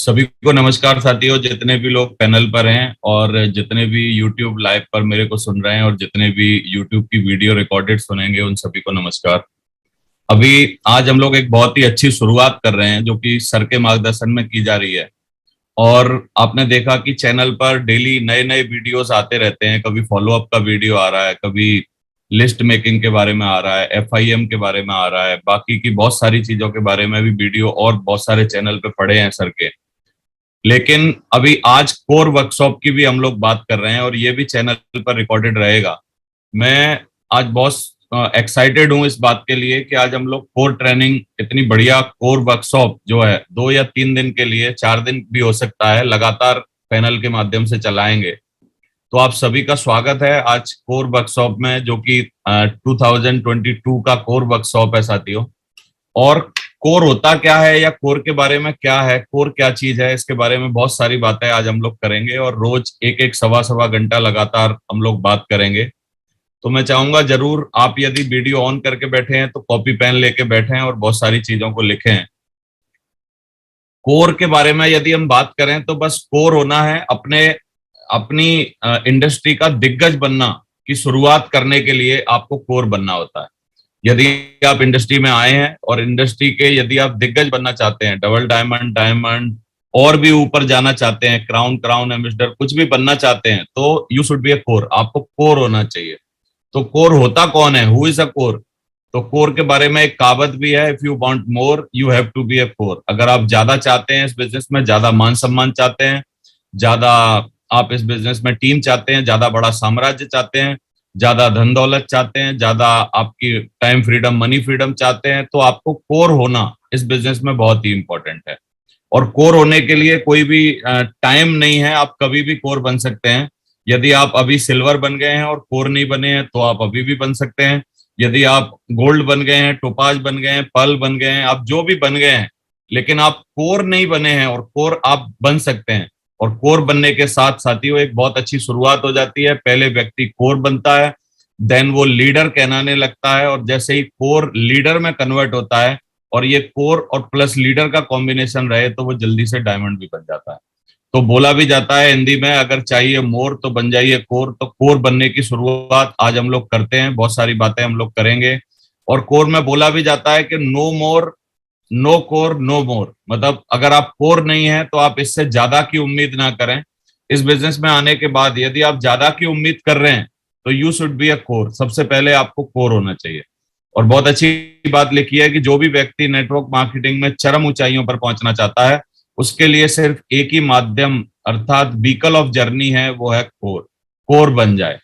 सभी को नमस्कार साथियों, जितने भी लोग पैनल पर हैं और जितने भी YouTube लाइव पर मेरे को सुन रहे हैं और जितने भी YouTube की वीडियो रिकॉर्डेड सुनेंगे उन सभी को नमस्कार। अभी आज हम लोग एक बहुत ही अच्छी शुरुआत कर रहे हैं जो कि सर के मार्गदर्शन में की जा रही है। और आपने देखा कि चैनल पर डेली नए नए वीडियोस आते रहते हैं। कभी फॉलोअप का वीडियो आ रहा है, कभी लिस्ट मेकिंग के बारे में आ रहा है, FIM के बारे में आ रहा है, बाकी की बहुत सारी चीजों के बारे में भी वीडियो और बहुत सारे चैनल पे पड़े हैं सर के। लेकिन अभी आज कोर वर्कशॉप की भी हम लोग बात कर रहे हैं और ये भी चैनल पर रिकॉर्डेड रहेगा। मैं आज बहुत एक्साइटेड हूं इस बात के लिए कि आज हम लोग कोर ट्रेनिंग, इतनी बढ़िया कोर वर्कशॉप जो है 2 या 3 दिन के लिए, 4 दिन भी हो सकता है, लगातार पैनल के माध्यम से चलाएंगे। तो आप सभी का स्वागत है आज कोर वर्कशॉप में, जो कि 2022 का कोर वर्कशॉप है साथियों। और कोर होता क्या है या कोर के बारे में क्या है, कोर क्या चीज है, इसके बारे में बहुत सारी बातें आज हम लोग करेंगे और रोज एक एक सवा सवा घंटा लगातार हम लोग बात करेंगे। तो मैं चाहूंगा जरूर आप यदि वीडियो ऑन करके बैठे हैं तो कॉपी पेन लेके बैठे हैं और बहुत सारी चीजों को लिखें। कोर के बारे में यदि हम बात करें तो बस कोर होना है, अपनी इंडस्ट्री का दिग्गज बनना की शुरुआत करने के लिए आपको कोर बनना होता है। यदि आप इंडस्ट्री में आए हैं और इंडस्ट्री के यदि आप दिग्गज बनना चाहते हैं, डबल डायमंड, डायमंड और भी ऊपर जाना चाहते हैं, क्राउन एम्बेसडर कुछ भी बनना चाहते हैं, तो you should be a core. आपको कोर होना चाहिए। तो कोर होता कौन है, हु इज अ कोर? तो कोर के बारे में एक कहावत भी है, if you want more you have to be a core. अगर आप ज्यादा चाहते हैं इस बिजनेस में, ज्यादा मान सम्मान चाहते हैं, ज्यादा आप इस बिजनेस में टीम चाहते हैं, ज्यादा बड़ा साम्राज्य चाहते हैं, ज्यादा धन दौलत चाहते हैं, ज्यादा आपकी टाइम फ्रीडम, मनी फ्रीडम चाहते हैं, तो आपको कोर होना इस बिजनेस में बहुत ही इंपॉर्टेंट है। और कोर होने के लिए कोई भी टाइम नहीं है, आप कभी भी कोर बन सकते हैं। यदि आप अभी सिल्वर बन गए हैं और कोर नहीं बने हैं तो आप अभी भी बन सकते हैं। यदि आप गोल्ड बन गए हैं, टोपाज बन गए हैं, पर्ल बन गए हैं, आप जो भी बन गए हैं, लेकिन आप कोर नहीं बने हैं, और कोर आप बन सकते हैं। और कोर बनने के साथ साथियों एक बहुत अच्छी शुरुआत हो जाती है। पहले व्यक्ति कोर बनता है, देन वो लीडर कहलाने लगता है, और जैसे ही कोर लीडर में कन्वर्ट होता है और ये कोर और प्लस लीडर का कॉम्बिनेशन रहे तो वो जल्दी से डायमंड भी बन जाता है। तो बोला भी जाता है हिंदी में, अगर चाहिए मोर तो बन जाइए कोर। तो कोर बनने की शुरुआत आज हम लोग करते हैं, बहुत सारी बातें हम लोग करेंगे। और कोर में बोला भी जाता है कि नो मोर, नो कोर, नो मोर। मतलब अगर आप कोर नहीं है तो आप इससे ज्यादा की उम्मीद ना करें। इस बिजनेस में आने के बाद यदि आप ज्यादा की उम्मीद कर रहे हैं तो you should be a core. सबसे पहले आपको कोर होना चाहिए। और बहुत अच्छी बात लिखी है कि जो भी व्यक्ति नेटवर्क मार्केटिंग में चरम ऊंचाइयों पर पहुंचना चाहता है, उसके लिए सिर्फ एक ही माध्यम अर्थात व्हीकल ऑफ जर्नी है, वो है कोर। कोर बन जाए।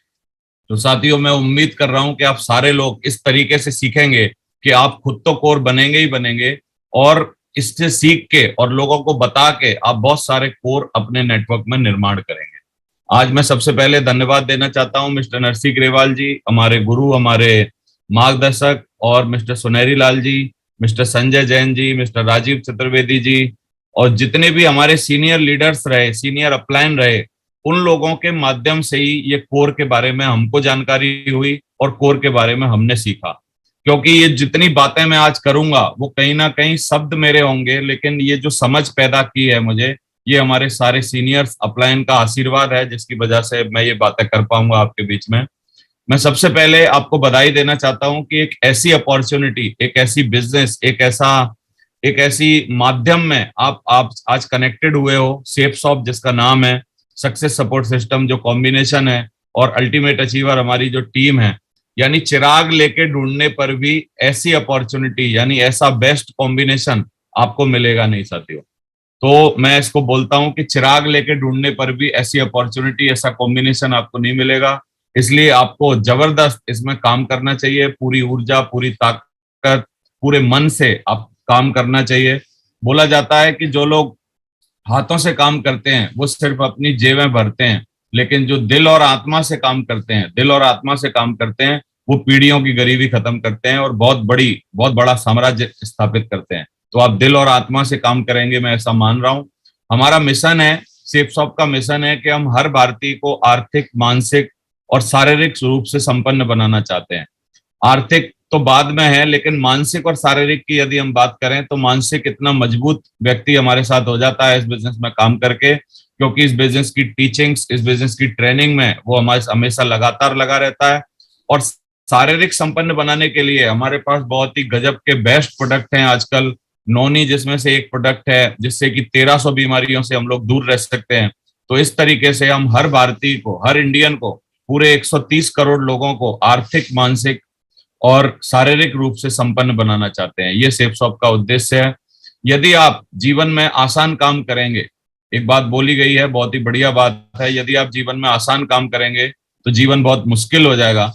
तो साथियों मैं उम्मीद कर रहा हूं कि आप सारे लोग इस तरीके से सीखेंगे कि आप खुद तो कोर बनेंगे ही बनेंगे, और इससे सीख के और लोगों को बता के आप बहुत सारे कोर अपने नेटवर्क में निर्माण करेंगे। आज मैं सबसे पहले धन्यवाद देना चाहता हूं मिस्टर नरसी ग्रेवाल जी, हमारे गुरु, हमारे मार्गदर्शक, और मिस्टर सुनहरी लाल जी, मिस्टर संजय जैन जी, मिस्टर राजीव चतुर्वेदी जी, और जितने भी हमारे सीनियर लीडर्स रहे, सीनियर अपलाइन रहे, उन लोगों के माध्यम से ही ये कोर के बारे में हमको जानकारी हुई और कोर के बारे में हमने सीखा। क्योंकि ये जितनी बातें मैं आज करूंगा वो कहीं ना कहीं शब्द मेरे होंगे, लेकिन ये जो समझ पैदा की है मुझे, ये हमारे सारे सीनियर्स अपलाइन का आशीर्वाद है, जिसकी वजह से मैं ये बातें कर पाऊंगा आपके बीच में। मैं सबसे पहले आपको बधाई देना चाहता हूं कि एक ऐसी अपॉर्चुनिटी, एक ऐसी बिजनेस, एक ऐसी माध्यम में आप आज कनेक्टेड हुए हो। सेफ सॉफ्ट जिसका नाम है, सक्सेस सपोर्ट सिस्टम जो कॉम्बिनेशन है, और अल्टीमेट अचीवर हमारी जो टीम है, यानी चिराग लेके ढूंढने पर भी ऐसी अपॉर्चुनिटी, यानी ऐसा बेस्ट कॉम्बिनेशन आपको मिलेगा नहीं साथियों। तो मैं इसको बोलता हूं कि चिराग लेके ढूंढने पर भी ऐसी अपॉर्चुनिटी, ऐसा कॉम्बिनेशन आपको नहीं मिलेगा। इसलिए आपको जबरदस्त इसमें काम करना चाहिए, पूरी ऊर्जा, पूरी ताकत, पूरे मन से आप काम करना चाहिए। बोला जाता है कि जो लोग हाथों से काम करते हैं वो सिर्फ अपनी जेबें भरते हैं, लेकिन जो दिल और आत्मा से काम करते हैं, दिल और आत्मा से काम करते हैं, वो पीढ़ियों की गरीबी खत्म करते हैं और बहुत बड़ा साम्राज्य स्थापित करते हैं। तो आप दिल और आत्मा से काम करेंगे, मैं ऐसा मान रहा हूं। हमारा मिशन है, सेफ शॉप का मिशन है कि हम हर भारतीय को आर्थिक, मानसिक और शारीरिक रूप से संपन्न बनाना चाहते हैं। आर्थिक तो बाद में है, लेकिन मानसिक और शारीरिक की यदि हम बात करें तो मानसिक इतना मजबूत व्यक्ति हमारे साथ हो जाता है इस बिजनेस में काम करके, क्योंकि इस बिजनेस की टीचिंग्स, इस बिजनेस की ट्रेनिंग में वो हमारे हमेशा लगातार लगा रहता है। और शारीरिक संपन्न बनाने के लिए हमारे पास बहुत ही गजब के बेस्ट प्रोडक्ट हैं आजकल। नोनी जिसमें से एक प्रोडक्ट है जिससे कि 1300 बीमारियों से हम लोग दूर रह सकते हैं। तो इस तरीके से हम हर भारतीय को, हर इंडियन को, पूरे 130 करोड़ लोगों को आर्थिक, मानसिक और शारीरिक रूप से संपन्न बनाना चाहते हैं। ये सेफसॉफ्ट का उद्देश्य है। यदि आप जीवन में आसान काम करेंगे, एक बात बोली गई है, बहुत ही बढ़िया बात है, यदि आप जीवन में आसान काम करेंगे तो जीवन बहुत मुश्किल हो जाएगा।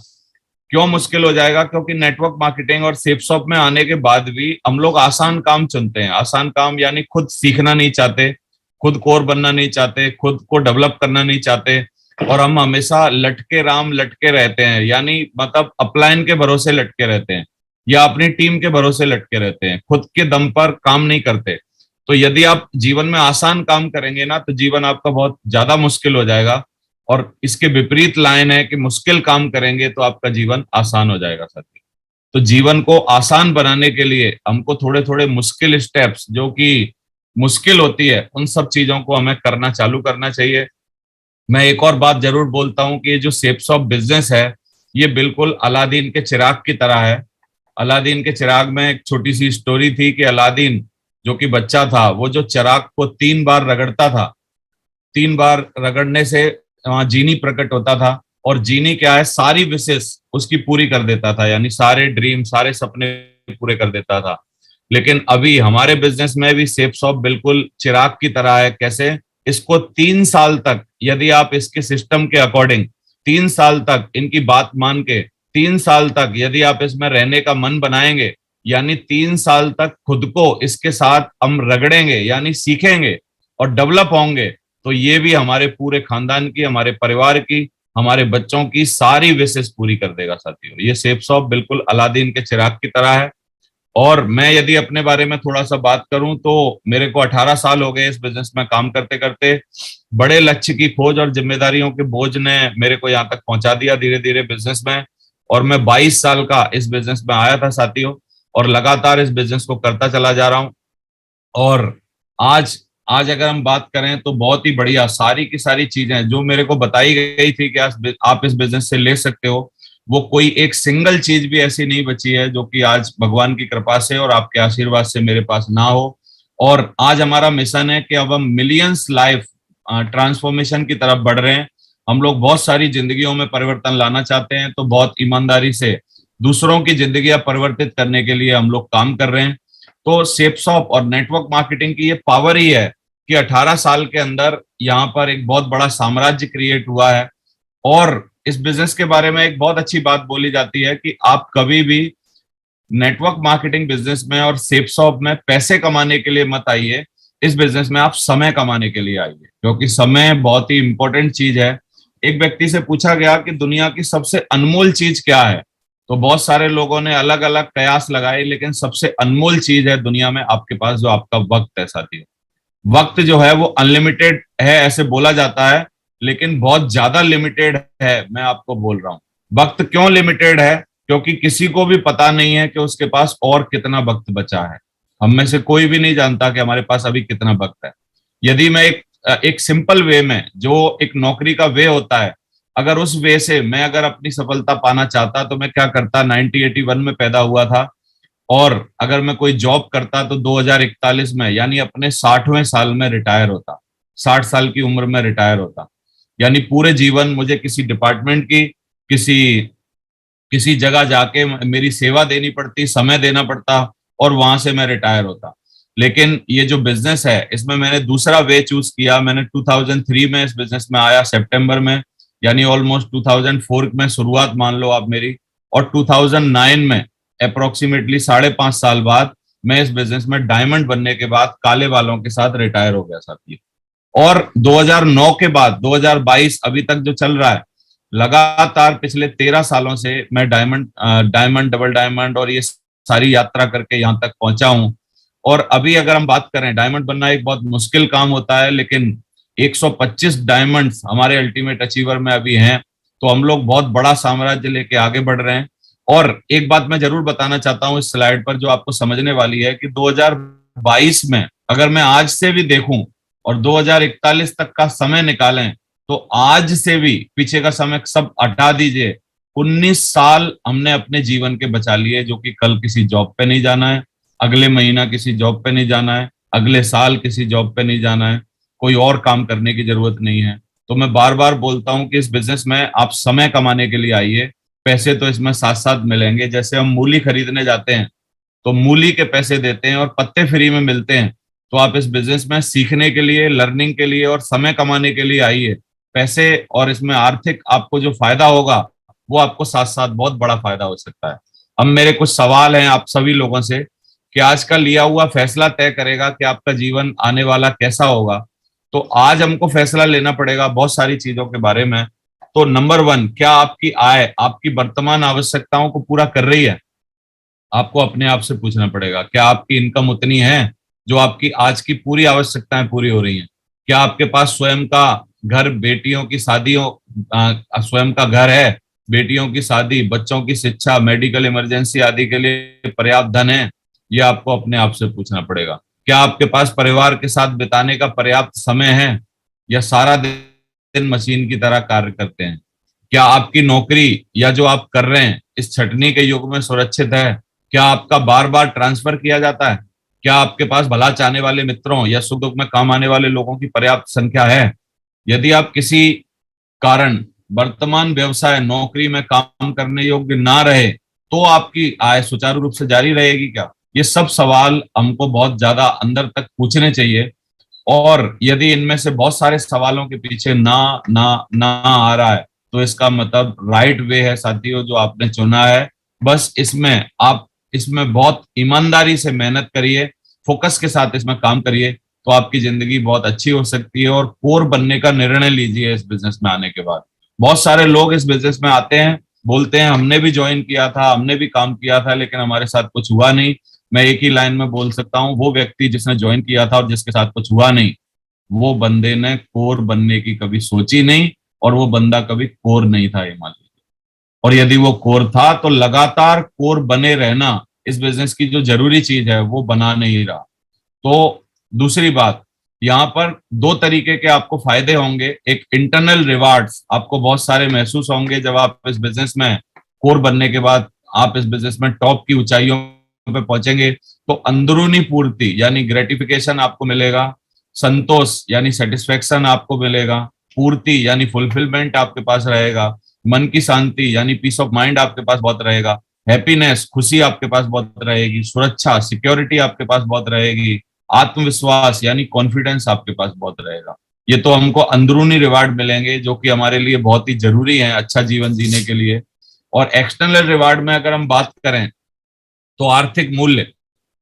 क्यों मुश्किल हो जाएगा? क्योंकि नेटवर्क मार्केटिंग और सेफसॉफ्ट में आने के बाद भी हम लोग आसान काम चुनते हैं। आसान काम यानी खुद सीखना नहीं चाहते, खुद कोर बनना नहीं चाहते, खुद को डेवलप करना नहीं चाहते, और हम हमेशा लटके राम लटके रहते हैं, यानी मतलब अपलाइन के भरोसे लटके रहते हैं या अपनी टीम के भरोसे लटके रहते हैं, खुद के दम पर काम नहीं करते। तो यदि आप जीवन में आसान काम करेंगे ना, तो जीवन आपका बहुत ज्यादा मुश्किल हो जाएगा। और इसके विपरीत लाइन है कि मुश्किल काम करेंगे तो आपका जीवन आसान हो जाएगा साथी। तो जीवन को आसान बनाने के लिए हमको थोड़े थोड़े मुश्किल स्टेप्स, जो कि मुश्किल होती है, उन सब चीजों को हमें करना चालू करना चाहिए। मैं एक और बात जरूर बोलता हूं कि ये जो सेफसॉफ्ट बिजनेस है, ये बिल्कुल अलादीन के चिराग की तरह है। अलादीन के चिराग में एक छोटी सी स्टोरी थी कि अलादीन जो कि बच्चा था, वो जो चिराग को 3 बार रगड़ता था, 3 बार रगड़ने से वहां जीनी प्रकट होता था, और जीनी क्या है, सारी विशेष उसकी पूरी कर देता था, यानी सारे ड्रीम, सारे सपने पूरे कर देता था। लेकिन अभी हमारे बिजनेस में भी सेफसॉफ्ट बिल्कुल चिराग की तरह है। कैसे? इसको 3 साल तक यदि आप इसके सिस्टम के अकॉर्डिंग 3 साल तक इनकी बात मान के 3 साल तक यदि आप इसमें रहने का मन बनाएंगे, यानी 3 साल तक खुद को इसके साथ हम रगड़ेंगे, यानी सीखेंगे और डेवलप होंगे, तो ये भी हमारे पूरे खानदान की, हमारे परिवार की, हमारे बच्चों की सारी विशेष पूरी कर देगा साथियों। ये सेफसॉफ्ट बिल्कुल अलादीन के चिराग की तरह है। और मैं यदि अपने बारे में थोड़ा सा बात करूं तो मेरे को 18 साल हो गए इस बिजनेस में काम करते करते। बड़े लक्ष्य की खोज और जिम्मेदारियों के बोझ ने मेरे को यहाँ तक पहुंचा दिया धीरे धीरे बिजनेस में। और मैं 22 साल का इस बिजनेस में आया था साथियों, और लगातार इस बिजनेस को करता चला जा रहा हूं। और आज आज अगर हम बात करें तो बहुत ही बढ़िया सारी की सारी चीजें जो मेरे को बताई गई थी कि आप इस बिजनेस से ले सकते हो, वो कोई एक सिंगल चीज भी ऐसी नहीं बची है जो कि आज भगवान की कृपा से और आपके आशीर्वाद से मेरे पास ना हो। और आज हमारा मिशन है कि अब हम मिलियंस लाइफ ट्रांसफॉर्मेशन की तरफ बढ़ रहे हैं। हम लोग बहुत सारी जिंदगियों में परिवर्तन लाना चाहते हैं, तो बहुत ईमानदारी से दूसरों की जिंदगियां परिवर्तित करने के लिए हम लोग काम कर रहे हैं। तो सेफसॉफ्ट और नेटवर्क मार्केटिंग की ये पावर ही है कि 18 साल के अंदर यहाँ पर एक बहुत बड़ा साम्राज्य क्रिएट हुआ है। और इस बिजनेस के बारे में एक बहुत अच्छी बात बोली जाती है कि आप कभी भी नेटवर्क मार्केटिंग बिजनेस में और सेफसॉफ्ट में पैसे कमाने के लिए मत आइए, इस बिजनेस में आप समय कमाने के लिए आइए, क्योंकि समय बहुत ही इंपॉर्टेंट चीज है। एक व्यक्ति से पूछा गया कि दुनिया की सबसे अनमोल चीज क्या है, तो बहुत सारे लोगों ने अलग अलग कयास लगाए, लेकिन सबसे अनमोल चीज है दुनिया में आपके पास जो आपका वक्त है साथियों। वक्त जो है वो अनलिमिटेड है ऐसे बोला जाता है, लेकिन बहुत ज्यादा लिमिटेड है। मैं आपको बोल रहा हूं, वक्त क्यों लिमिटेड है? क्योंकि किसी को भी पता नहीं है कि उसके पास और कितना वक्त बचा है। हम में से कोई भी नहीं जानता कि हमारे पास अभी कितना वक्त है। यदि मैं एक सिंपल वे में, जो एक नौकरी का वे होता है, अगर उस वे से मैं अगर अपनी सफलता पाना चाहता तो मैं क्या करता? 1981 में पैदा हुआ था, और अगर मैं कोई जॉब करता तो 2041 में, यानी अपने 60वें साल में रिटायर होता। 60 साल की उम्र में रिटायर होता, यानी पूरे जीवन मुझे किसी डिपार्टमेंट की, किसी किसी जगह जाके मेरी सेवा देनी पड़ती, समय देना पड़ता, और वहां से मैं रिटायर होता। लेकिन ये जो बिजनेस है, इसमें मैंने दूसरा वे चूज किया। मैंने 2003 में इस बिजनेस में आया, सितंबर में, यानी ऑलमोस्ट 2004 में शुरुआत मान लो आप मेरी, और 2009 में अप्रोक्सीमेटली 5.5 साल बाद मैं इस बिजनेस में डायमंड बनने के बाद काले बालों के साथ रिटायर हो गया साथी। और 2009 के बाद 2022 अभी तक जो चल रहा है, लगातार पिछले 13 सालों से मैं डायमंड, डबल डायमंड और ये सारी यात्रा करके यहाँ तक पहुंचा हूं। और अभी अगर हम बात करें, डायमंड बनना एक बहुत मुश्किल काम होता है, लेकिन 125 डायमंड्स हमारे अल्टीमेट अचीवर में अभी हैं। तो हम लोग बहुत बड़ा साम्राज्य लेके आगे बढ़ रहे हैं। और एक बात मैं जरूर बताना चाहता हूं इस स्लाइड पर जो आपको समझने वाली है कि 2022 में अगर मैं आज से भी देखूं और 2041 तक का समय निकालें तो आज से भी पीछे का समय सब हटा दीजिए, 19 साल हमने अपने जीवन के बचा लिए, जो कि कल किसी जॉब पे नहीं जाना है, अगले महीना किसी जॉब पे नहीं जाना है, अगले साल किसी जॉब पे नहीं जाना है, कोई और काम करने की जरूरत नहीं है। तो मैं बार बार बोलता हूं कि इस बिजनेस में आप समय कमाने के लिए आइए, पैसे तो इसमें साथ साथ मिलेंगे। जैसे हम मूली खरीदने जाते हैं तो मूली के पैसे देते हैं और पत्ते फ्री में मिलते हैं, तो आप इस बिजनेस में सीखने के लिए, लर्निंग के लिए और समय कमाने के लिए आइए। पैसे और इसमें आर्थिक आपको जो फायदा होगा वो आपको साथ साथ बहुत बड़ा फायदा हो सकता है। अब मेरे कुछ सवाल हैं आप सभी लोगों से कि आज का लिया हुआ फैसला तय करेगा कि आपका जीवन आने वाला कैसा होगा। तो आज हमको फैसला लेना पड़ेगा बहुत सारी चीजों के बारे में। तो नंबर वन, क्या आपकी आय आपकी वर्तमान आवश्यकताओं को पूरा कर रही है? आपको अपने आप से पूछना पड़ेगा, क्या आपकी इनकम उतनी है जो आपकी आज की पूरी आवश्यकताएं पूरी हो रही हैं? क्या आपके पास स्वयं का घर, बेटियों की शादियों, स्वयं का घर है, बेटियों की शादी, बच्चों की शिक्षा, मेडिकल इमरजेंसी आदि के लिए पर्याप्त धन है? ये आपको अपने आप से पूछना पड़ेगा। क्या आपके पास परिवार के साथ बिताने का पर्याप्त समय है या सारा दिन मशीन की तरह कार्य करते हैं? क्या आपकी नौकरी या जो आप कर रहे हैं इस छटनी के युग में सुरक्षित है? क्या आपका बार बार ट्रांसफर किया जाता है? क्या आपके पास भला चाहने वाले मित्रों या सुख दुख में काम आने वाले लोगों की पर्याप्त संख्या है? यदि आप किसी कारण वर्तमान व्यवसाय नौकरी में काम करने योग्य ना रहे तो आपकी आय सुचारू रूप से जारी रहेगी क्या? ये सब सवाल हमको बहुत ज्यादा अंदर तक पूछने चाहिए। और यदि इनमें से बहुत सारे सवालों के पीछे ना ना ना आ रहा है तो इसका मतलब राइट वे है साथियों जो आपने चुना है। बस इसमें आप इसमें बहुत ईमानदारी से मेहनत करिए, फोकस के साथ इसमें काम करिए, तो आपकी जिंदगी बहुत अच्छी हो सकती है। और कोर बनने का निर्णय लीजिए इस बिजनेस में आने के बाद। बहुत सारे लोग इस बिजनेस में आते हैं, बोलते हैं हमने भी ज्वाइन किया था, हमने भी काम किया था, लेकिन हमारे साथ कुछ हुआ नहीं। मैं एक ही लाइन में बोल सकता हूँ, वो व्यक्ति जिसने ज्वाइन किया था और जिसके साथ कुछ हुआ नहीं, वो बंदे ने कोर बनने की कभी सोची नहीं, और वो बंदा कभी कोर नहीं था, ये मान लीजिए। और यदि वो कोर था तो लगातार कोर बने रहना इस बिजनेस की जो जरूरी चीज है वो बना नहीं रहा। तो दूसरी बात, यहाँ पर दो तरीके के आपको फायदे होंगे। एक, इंटरनल रिवार्ड्स आपको बहुत सारे महसूस होंगे जब आप इस बिजनेस में कोर बनने के बाद आप इस बिजनेस में टॉप की ऊंचाइयों पे पहुंचेंगे। तो अंदरूनी पूर्ति यानी ग्रेटिफिकेशन आपको मिलेगा, संतोष यानी सेटिस्फेक्शन आपको मिलेगा, पूर्ति यानी फुलफिलमेंट आपके पास रहेगा, मन की शांति यानी पीस ऑफ माइंड आपके पास बहुत रहेगा, हैप्पीनेस खुशी आपके पास बहुत रहेगी, सुरक्षा सिक्योरिटी आपके पास बहुत रहेगी, आत्मविश्वास यानी कॉन्फिडेंस आपके पास बहुत रहेगा। ये तो हमको अंदरूनी रिवार्ड मिलेंगे जो कि हमारे लिए बहुत ही जरूरी है अच्छा जीवन जीने के लिए। और एक्सटर्नल रिवार्ड में अगर हम बात करें तो आर्थिक मूल्य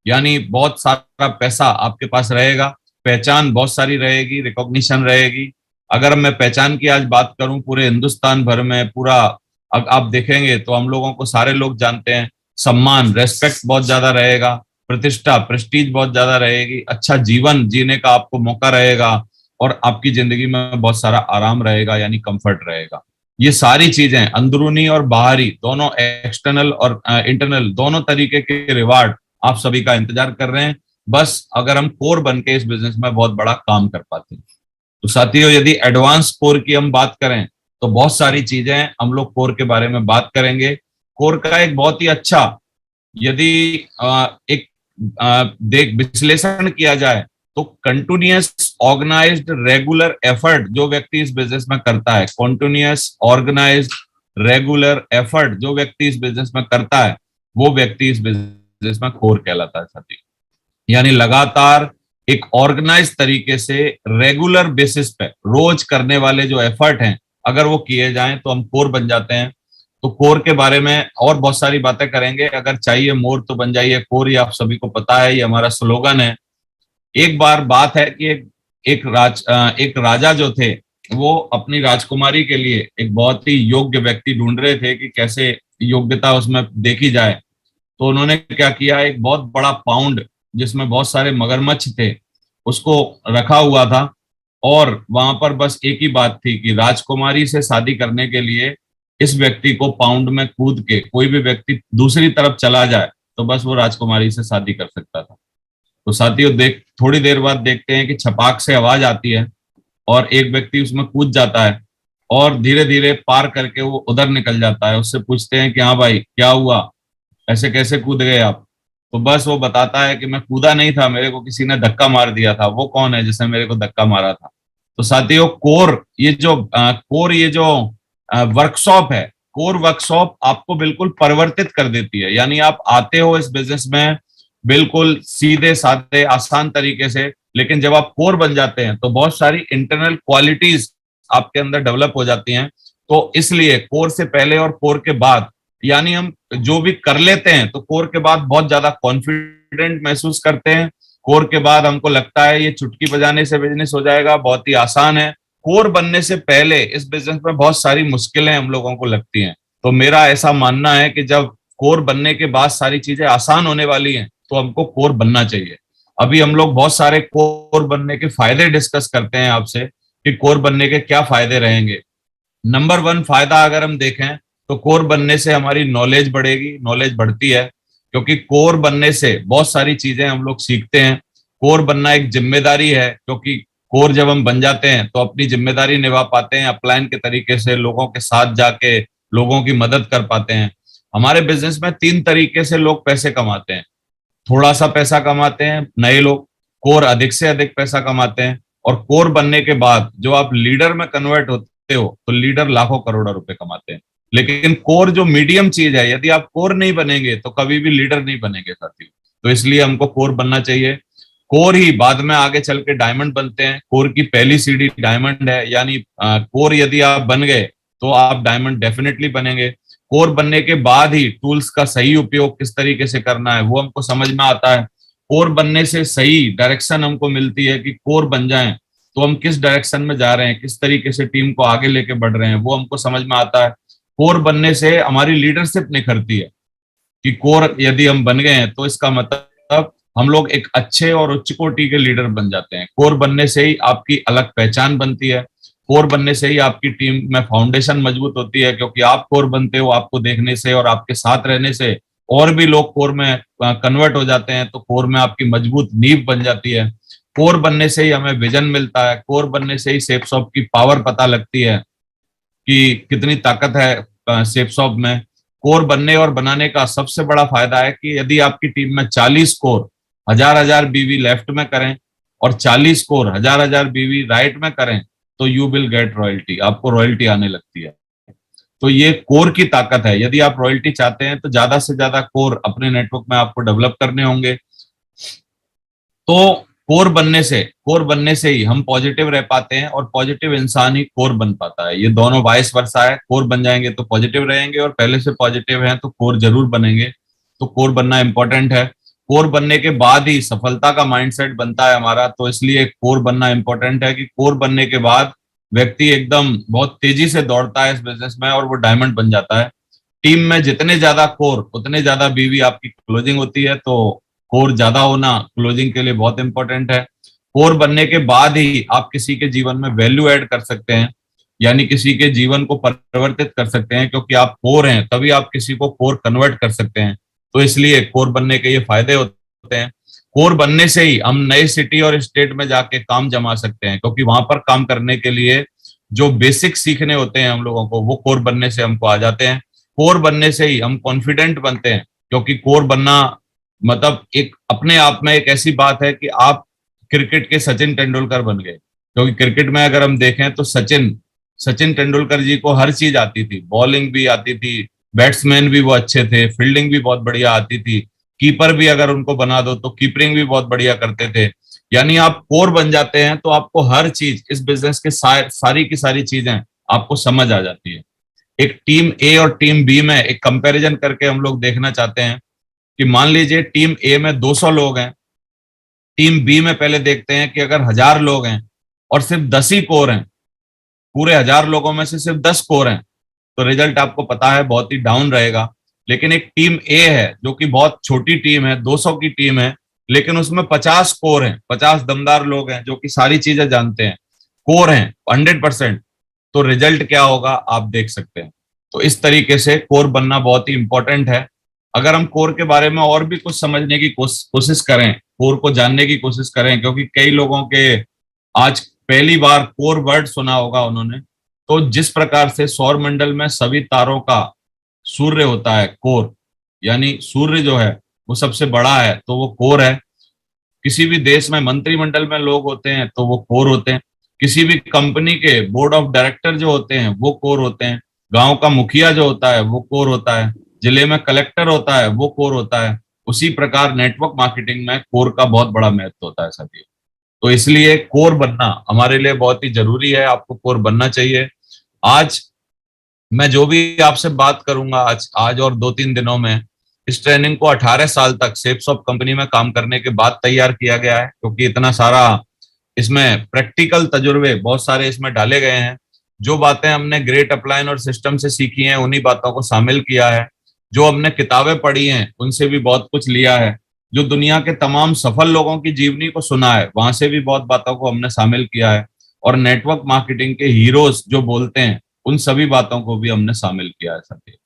यानी बहुत सारा पैसा आपके पास रहेगा, पहचान बहुत सारी रहेगी, रिकॉग्निशन रहेगी। अगर मैं पहचान की आज बात करूं पूरे हिंदुस्तान भर में, पूरा आप देखेंगे तो हम लोगों को सारे लोग जानते हैं। सम्मान, रेस्पेक्ट बहुत ज्यादा रहेगा, प्रतिष्ठा, प्रेस्टीज बहुत ज्यादा रहेगी, अच्छा जीवन जीने का आपको मौका रहेगा, और आपकी जिंदगी में बहुत सारा आराम रहेगा यानी कंफर्ट रहेगा। ये सारी चीजें अंदरूनी और बाहरी दोनों, एक्सटर्नल और इंटरनल दोनों तरीके के रिवार्ड आप सभी का इंतजार कर रहे हैं, बस अगर हम कोर बन के इस बिजनेस में बहुत बड़ा काम कर पाते हैं। तो साथियों, यदि एडवांस कोर की हम बात करें तो बहुत सारी चीजें हम लोग कोर के बारे में बात करेंगे। कोर का एक बहुत ही अच्छा, यदि एक देख विश्लेषण किया जाए तो कंटिन्यूअस ऑर्गेनाइज्ड रेगुलर एफर्ट जो व्यक्ति इस बिजनेस में करता है, कंटिन्यूअस ऑर्गेनाइज्ड रेगुलर एफर्ट जो व्यक्ति इस बिजनेस में करता है, वो व्यक्ति इस बिजनेस में कोर कहलाता है साथी। यानी लगातार एक ऑर्गेनाइज तरीके से रेगुलर बेसिस पे रोज करने वाले जो एफर्ट हैं, अगर वो किए जाएं तो हम कोर बन जाते हैं। तो कोर के बारे में और बहुत सारी बातें करेंगे। अगर चाहिए मोर तो बन जाइए कोर, ये आप सभी को पता है, ये हमारा स्लोगन है। एक बार बात है कि एक राजा जो थे वो अपनी राजकुमारी के लिए एक बहुत ही योग्य व्यक्ति ढूंढ रहे थे कि कैसे योग्यता उसमें देखी जाए। तो उन्होंने क्या किया, एक बहुत बड़ा पाउंड जिसमें बहुत सारे मगरमच्छ थे उसको रखा हुआ था, और वहां पर बस एक ही बात थी कि राजकुमारी से शादी करने के लिए इस व्यक्ति को पाउंड में कूद के कोई भी व्यक्ति दूसरी तरफ चला जाए तो बस वो राजकुमारी से शादी कर सकता था। तो साथियों थोड़ी देर बाद देखते हैं कि छपाक से आवाज आती है और एक व्यक्ति उसमें कूद जाता है और धीरे धीरे पार करके वो उधर निकल जाता है। उससे पूछते हैं कि हाँ भाई क्या हुआ, ऐसे कैसे कूद गए आप? तो बस वो बताता है कि मैं कूदा नहीं था, मेरे को किसी ने धक्का मार दिया था। वो कौन है जिसने मेरे को धक्का मारा था? तो साथियों कोर ये जो वर्कशॉप है, कोर वर्कशॉप आपको बिल्कुल परिवर्तित कर देती है। यानी आप आते हो इस बिजनेस में बिल्कुल सीधे साधे आसान तरीके से, लेकिन जब आप कोर बन जाते हैं तो बहुत सारी इंटरनल क्वालिटीज आपके अंदर डेवलप हो जाती हैं। तो इसलिए कोर से पहले और कोर के बाद, यानी हम जो भी कर लेते हैं तो कोर के बाद बहुत ज्यादा कॉन्फिडेंट महसूस करते हैं। कोर के बाद हमको लगता है ये चुटकी बजाने से बिजनेस हो जाएगा, बहुत ही आसान है। कोर बनने से पहले इस बिजनेस में बहुत सारी मुश्किलें हम लोगों को लगती हैं। तो मेरा ऐसा मानना है कि जब कोर बनने के बाद सारी चीजें आसान होने वाली हैं तो हमको कोर बनना चाहिए। अभी हम लोग बहुत सारे कोर बनने के फायदे डिस्कस करते हैं आपसे कि कोर बनने के क्या फायदे रहेंगे। नंबर 1 फायदा अगर हम देखें तो कोर बनने से हमारी नॉलेज बढ़ेगी, नॉलेज बढ़ती है क्योंकि कोर बनने से बहुत सारी चीजें हम लोग सीखते हैं। कोर बनना एक जिम्मेदारी है क्योंकि कोर जब हम बन जाते हैं तो अपनी जिम्मेदारी निभा पाते हैं, अपलाइन के तरीके से लोगों के साथ जाके लोगों की मदद कर पाते हैं। हमारे बिजनेस में 3 तरीके से लोग पैसे कमाते हैं। थोड़ा सा पैसा कमाते हैं नए लोग, कोर अधिक से अधिक पैसा कमाते हैं, और कोर बनने के बाद जो आप लीडर में कन्वर्ट होते हो तो लीडर लाखों करोड़ों रुपए कमाते हैं। लेकिन कोर जो मीडियम चीज है, यदि आप कोर नहीं बनेंगे तो कभी भी लीडर नहीं बनेंगे साथियों। तो इसलिए हमको कोर बनना चाहिए। कोर ही बाद में आगे चल के डायमंड बनते हैं। कोर की पहली सीढ़ी डायमंड है, यानी कोर यदि आप बन गए तो आप डायमंड डेफिनेटली बनेंगे। कोर बनने के बाद ही टूल्स का सही उपयोग किस तरीके से करना है वो हमको समझ में आता है। कोर बनने से सही डायरेक्शन हमको मिलती है कि कोर बन जाएं तो हम किस डायरेक्शन में जा रहे हैं, किस तरीके से टीम को आगे लेके बढ़ रहे हैं, वो हमको समझ में आता है। कोर बनने से हमारी लीडरशिप निखरती है कि कोर यदि हम बन गए हैं तो इसका मतलब हम लोग एक अच्छे और उच्च कोटि के लीडर बन जाते हैं। कोर बनने से ही आपकी अलग पहचान बनती है। कोर बनने से ही आपकी टीम में फाउंडेशन मजबूत होती है क्योंकि आप कोर बनते हो, आपको देखने से और आपके साथ रहने से और भी लोग कोर में कन्वर्ट हो जाते हैं, तो कोर में आपकी मजबूत नींव बन जाती है। कोर बनने से ही हमें विजन मिलता है। कोर बनने से ही सेप्सॉफ्ट की पावर पता लगती है कि कितनी ताकत है सेप्सॉफ्ट में। कोर बनने और बनाने का सबसे बड़ा फायदा है कि यदि आपकी टीम में 40 कोर 1000 बीवी लेफ्ट में करें और 40 कोर 1000 बीवी राइट में करें तो यू विल गेट रॉयल्टी, आपको रॉयल्टी आने लगती है। तो ये कोर की ताकत है। यदि आप रॉयल्टी चाहते हैं तो ज्यादा से ज्यादा कोर अपने नेटवर्क में आपको डेवलप करने होंगे। तो कोर बनने से ही हम पॉजिटिव रह पाते हैं और पॉजिटिव इंसान ही कोर बन पाता है। ये दोनों वाइस वर्सा है। कोर बन जाएंगे तो पॉजिटिव रहेंगे और पहले से पॉजिटिव हैं तो कोर जरूर बनेंगे। तो कोर बनना इंपॉर्टेंट है। कोर बनने के बाद ही सफलता का माइंडसेट बनता है हमारा। तो इसलिए कोर बनना इंपॉर्टेंट है कि कोर बनने के बाद व्यक्ति एकदम बहुत तेजी से दौड़ता है इस बिजनेस में और वो डायमंड बन जाता है। टीम में जितने ज्यादा कोर उतने ज्यादा बीवी आपकी क्लोजिंग होती है। तो कोर ज्यादा होना क्लोजिंग के लिए बहुत इंपॉर्टेंट है। कोर बनने के बाद ही आप किसी के जीवन में वैल्यू ऐड कर सकते हैं, यानी किसी के जीवन को परिवर्तित कर सकते हैं, क्योंकि आप कोर हैं तभी आप किसी को कोर कन्वर्ट कर सकते हैं। तो इसलिए कोर बनने के ये फायदे होते हैं। कोर बनने से ही हम नए सिटी और स्टेट में जाके काम जमा सकते हैं, क्योंकि वहां पर काम करने के लिए जो बेसिक सीखने होते हैं हम लोगों को वो कोर बनने से हमको आ जाते हैं। कोर बनने से ही हम कॉन्फिडेंट बनते हैं, क्योंकि कोर बनना मतलब एक अपने आप में एक ऐसी बात है कि आप क्रिकेट के सचिन तेंदुलकर बन गए। क्योंकि क्रिकेट में अगर हम देखें तो सचिन तेंदुलकर जी को हर चीज आती थी, बॉलिंग भी आती थी, बैट्समैन भी वो अच्छे थे, फील्डिंग भी बहुत बढ़िया आती थी, कीपर भी अगर उनको बना दो तो कीपरिंग भी बहुत बढ़िया करते थे। यानी आप कोर बन जाते हैं तो आपको हर चीज इस बिजनेस के सारी की सारी चीजें आपको समझ आ जाती है। एक टीम ए और टीम बी में एक कंपैरिजन करके हम लोग देखना चाहते हैं कि मान लीजिए टीम ए में 200 लोग हैं, टीम बी में पहले देखते हैं कि अगर 1000 लोग हैं और सिर्फ 10 ही कोर हैं, पूरे 1000 लोगों में से सिर्फ 10 कोर हैं, तो रिजल्ट आपको पता है बहुत ही डाउन रहेगा। लेकिन एक टीम ए है जो कि बहुत छोटी टीम है, 200 की टीम है, लेकिन उसमें 50 कोर हैं, 50 दमदार लोग हैं जो कि सारी चीजें जानते हैं, कोर हैं 100%, तो रिजल्ट क्या होगा आप देख सकते हैं। तो इस तरीके से कोर बनना बहुत ही इंपॉर्टेंट है। अगर हम कोर के बारे में और भी कुछ समझने की कोशिश करें, कोर को जानने की कोशिश करें, क्योंकि कई लोगों के आज पहली बार कोर वर्ड सुना होगा उन्होंने, तो जिस प्रकार से सौर मंडल में सभी तारों का सूर्य होता है कोर, यानी सूर्य जो है वो सबसे बड़ा है तो वो कोर है। किसी भी देश में मंत्रिमंडल में लोग होते हैं तो वो कोर होते हैं। किसी भी कंपनी के बोर्ड ऑफ डायरेक्टर जो होते हैं वो कोर होते हैं। गांव का मुखिया जो होता है वो कोर होता है। जिले में कलेक्टर होता है वो कोर होता है। उसी प्रकार नेटवर्क मार्केटिंग में कोर का बहुत बड़ा महत्व होता है साथियों। तो इसलिए कोर बनना हमारे लिए बहुत ही जरूरी है। आपको कोर बनना चाहिए। आज मैं जो भी आपसे बात करूंगा आज आज और 2-3 दिनों में, इस ट्रेनिंग को 18 साल तक सेप्सॉफ्ट कंपनी में काम करने के बाद तैयार किया गया है, क्योंकि इतना सारा इसमें प्रैक्टिकल तजुर्बे बहुत सारे इसमें डाले गए हैं। जो बातें हमने ग्रेट अपलाइन और सिस्टम से सीखी हैं उन्हीं बातों को शामिल किया है। जो हमने किताबें पढ़ी हैं उनसे भी बहुत कुछ लिया है। जो दुनिया के तमाम सफल लोगों की जीवनी को सुना है वहां से भी बहुत बातों को हमने शामिल किया है। और नेटवर्क मार्केटिंग के हीरोज जो बोलते हैं उन सभी बातों को भी हमने शामिल किया है साथियों।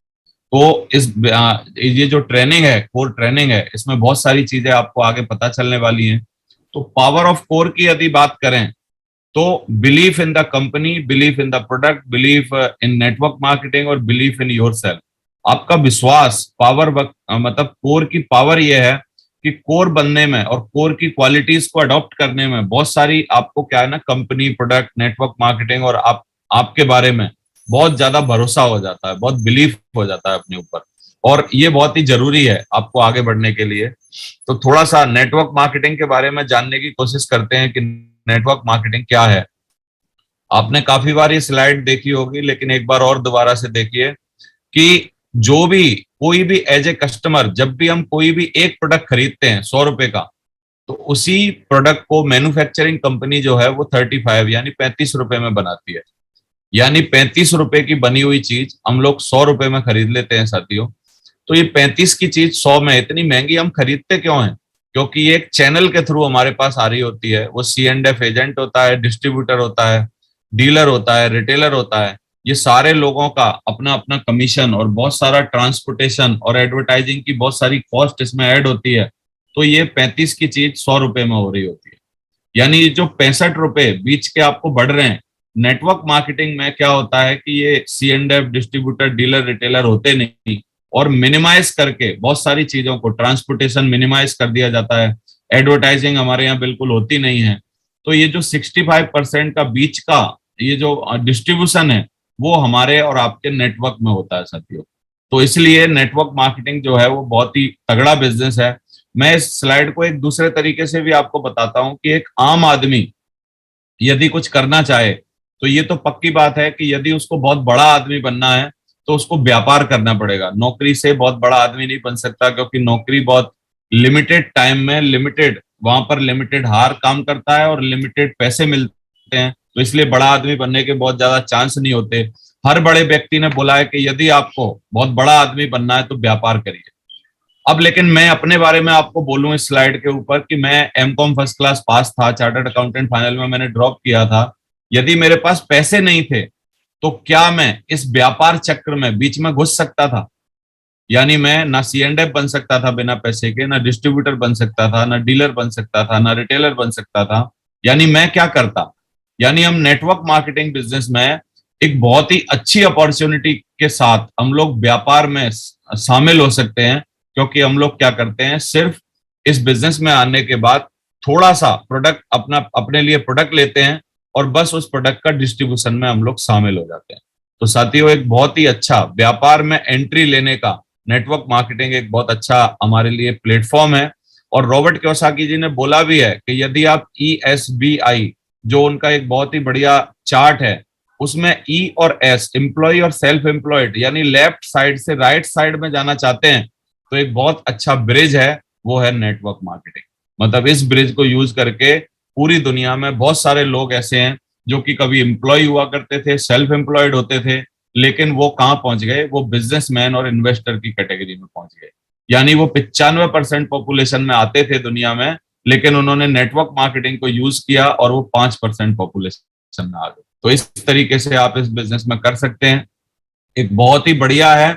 तो ये जो ट्रेनिंग है, कोर ट्रेनिंग है, इसमें बहुत सारी चीजें आपको आगे पता चलने वाली हैं। तो पावर ऑफ कोर की यदि बात करें तो belief in the company, belief in the product, belief in network marketing और बिलीफ इन योरसेल्फ। आपका विश्वास, पावर मतलब कोर की पावर यह है कि कोर बनने में और कोर की क्वालिटीज को अडॉप्ट करने में बहुत सारी आपको क्या है ना, कंपनी, प्रोडक्ट, नेटवर्क मार्केटिंग और आपके बारे में बहुत ज्यादा भरोसा हो जाता है, बहुत बिलीफ हो जाता है अपने ऊपर। और ये बहुत ही जरूरी है आपको आगे बढ़ने के लिए। तो थोड़ा सा नेटवर्क मार्केटिंग के बारे में जानने की कोशिश करते हैं कि नेटवर्क मार्केटिंग क्या है। आपने काफी बार ये स्लाइड देखी होगी, लेकिन एक बार और दोबारा से देखिए कि जो भी कोई भी एज ए कस्टमर, जब भी हम कोई भी एक प्रोडक्ट खरीदते हैं 100 रुपए का, तो उसी प्रोडक्ट को मैन्युफैक्चरिंग कंपनी जो है वो 35 यानी 35 रुपए में बनाती है। यानी 35 रुपए की बनी हुई चीज हम लोग 100 रुपए में खरीद लेते हैं साथियों। तो ये 35 की चीज 100 में इतनी महंगी हम खरीदते क्यों हैं? क्योंकि ये एक चैनल के थ्रू हमारे पास आ रही होती है। वो C&F एजेंट होता है, डिस्ट्रीब्यूटर होता है, डीलर होता है, रिटेलर होता है। ये सारे लोगों का अपना अपना कमीशन और बहुत सारा ट्रांसपोर्टेशन और एडवर्टाइजिंग की बहुत सारी कॉस्ट इसमें ऐड होती है। तो ये 35 की चीज 100 रुपए में हो रही होती है। यानी जो 65 रुपए बीच के आपको बढ़ रहे हैं, नेटवर्क मार्केटिंग में क्या होता है कि ये C&F, डिस्ट्रीब्यूटर, डीलर, रिटेलर होते नहीं, और मिनिमाइज करके बहुत सारी चीजों को, ट्रांसपोर्टेशन मिनिमाइज कर दिया जाता है। एडवर्टाइजिंग हमारे यहाँ बिल्कुल होती नहीं है। तो ये जो 65% का बीच का ये जो डिस्ट्रीब्यूशन है वो हमारे और आपके नेटवर्क में होता है साथियों। तो इसलिए नेटवर्क मार्केटिंग जो है वो बहुत ही तगड़ा बिजनेस है। मैं इस स्लाइड को एक दूसरे तरीके से भी आपको बताता हूं कि एक आम आदमी यदि कुछ करना चाहे तो ये तो पक्की बात है कि यदि उसको बहुत बड़ा आदमी बनना है तो उसको व्यापार करना पड़ेगा। नौकरी से बहुत बड़ा आदमी नहीं बन सकता, क्योंकि नौकरी बहुत लिमिटेड टाइम में, लिमिटेड वहां पर लिमिटेड हार काम करता है और लिमिटेड पैसे मिलते हैं। तो इसलिए बड़ा आदमी बनने के बहुत ज्यादा चांस नहीं होते। हर बड़े व्यक्ति ने बोला है कि यदि आपको बहुत बड़ा आदमी बनना है तो व्यापार करिए। अब लेकिन मैं अपने बारे में आपको बोलूं इस स्लाइड के ऊपर कि मैं M.Com फर्स्ट क्लास पास था, चार्टर्ड अकाउंटेंट फाइनल में मैंने ड्रॉप किया था। यदि मेरे पास पैसे नहीं थे तो क्या मैं इस व्यापार चक्र में बीच में घुस सकता था? यानी मैं ना C&F बन सकता था बिना पैसे के, ना डिस्ट्रीब्यूटर बन सकता था, ना डीलर बन सकता था, ना रिटेलर बन सकता था। यानी मैं क्या करता? यानी हम नेटवर्क मार्केटिंग बिजनेस में एक बहुत ही अच्छी अपॉर्चुनिटी के साथ हम लोग व्यापार में शामिल हो सकते हैं। क्योंकि हम लोग क्या करते हैं, सिर्फ इस बिजनेस में आने के बाद थोड़ा सा प्रोडक्ट अपने लिए प्रोडक्ट लेते हैं और बस उस प्रोडक्ट का डिस्ट्रीब्यूशन में हम लोग शामिल हो जाते हैं। तो साथियों, एक बहुत ही अच्छा व्यापार में एंट्री लेने का नेटवर्क मार्केटिंग एक बहुत अच्छा हमारे लिए प्लेटफॉर्म है। और रॉबर्ट कियोसाकी जी ने बोला भी है कि यदि आप ESBI, जो उनका एक बहुत ही बढ़िया चार्ट है, उसमें E और S, एम्प्लॉय और सेल्फ एम्प्लॉयड, यानी लेफ्ट साइड से राइट साइड में जाना चाहते हैं तो एक बहुत अच्छा ब्रिज है, वो है नेटवर्क मार्केटिंग। मतलब इस ब्रिज को यूज करके पूरी दुनिया में बहुत सारे लोग ऐसे हैं जो कि कभी एम्प्लॉय हुआ करते थे, सेल्फ एम्प्लॉयड होते थे, लेकिन वो कहाँ पहुंच गए? वो बिजनेसमैन और इन्वेस्टर की कैटेगरी में पहुंच गए। यानी वो 95% पॉपुलेशन में आते थे दुनिया में, लेकिन उन्होंने नेटवर्क मार्केटिंग को यूज किया और वो 5% पॉपुलेशन में आ गए। तो इस तरीके से आप इस बिजनेस में कर सकते हैं। एक बहुत ही बढ़िया है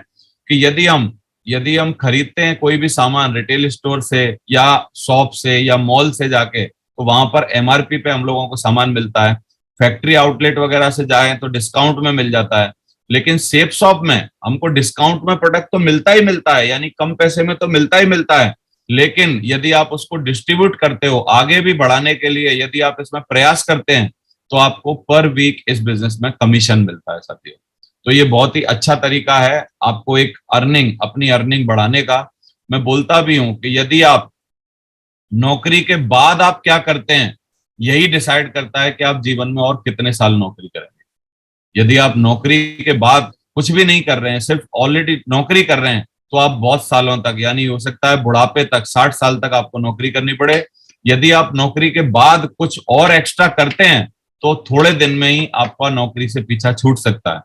कि यदि हम खरीदते हैं कोई भी सामान रिटेल स्टोर से या शॉप से या मॉल से जाके, तो वहां पर एमआरपी पे हम लोगों को सामान मिलता है। फैक्ट्री आउटलेट वगैरह से जाए तो डिस्काउंट में मिल जाता है, लेकिन सेफ शॉप में हमको डिस्काउंट में प्रोडक्ट तो मिलता ही मिलता है, यानी कम पैसे में तो मिलता ही मिलता है। लेकिन यदि आप उसको डिस्ट्रीब्यूट करते हो आगे भी बढ़ाने के लिए, यदि आप इसमें प्रयास करते हैं, तो आपको पर वीक इस बिजनेस में कमीशन मिलता है साथियों। तो ये बहुत ही अच्छा तरीका है आपको एक अपनी अर्निंग बढ़ाने का। मैं बोलता भी हूं कि यदि आप नौकरी के बाद आप क्या करते हैं, यही डिसाइड करता है कि आप जीवन में और कितने साल नौकरी करेंगे। यदि आप नौकरी के बाद कुछ भी नहीं कर रहे हैं, सिर्फ ऑलरेडी नौकरी कर रहे हैं, तो आप बहुत सालों तक, यानी हो सकता है बुढ़ापे तक, 60 साल तक आपको नौकरी करनी पड़े। यदि आप नौकरी के बाद कुछ और एक्स्ट्रा करते हैं, तो थोड़े दिन में ही आपका नौकरी से पीछा छूट सकता है।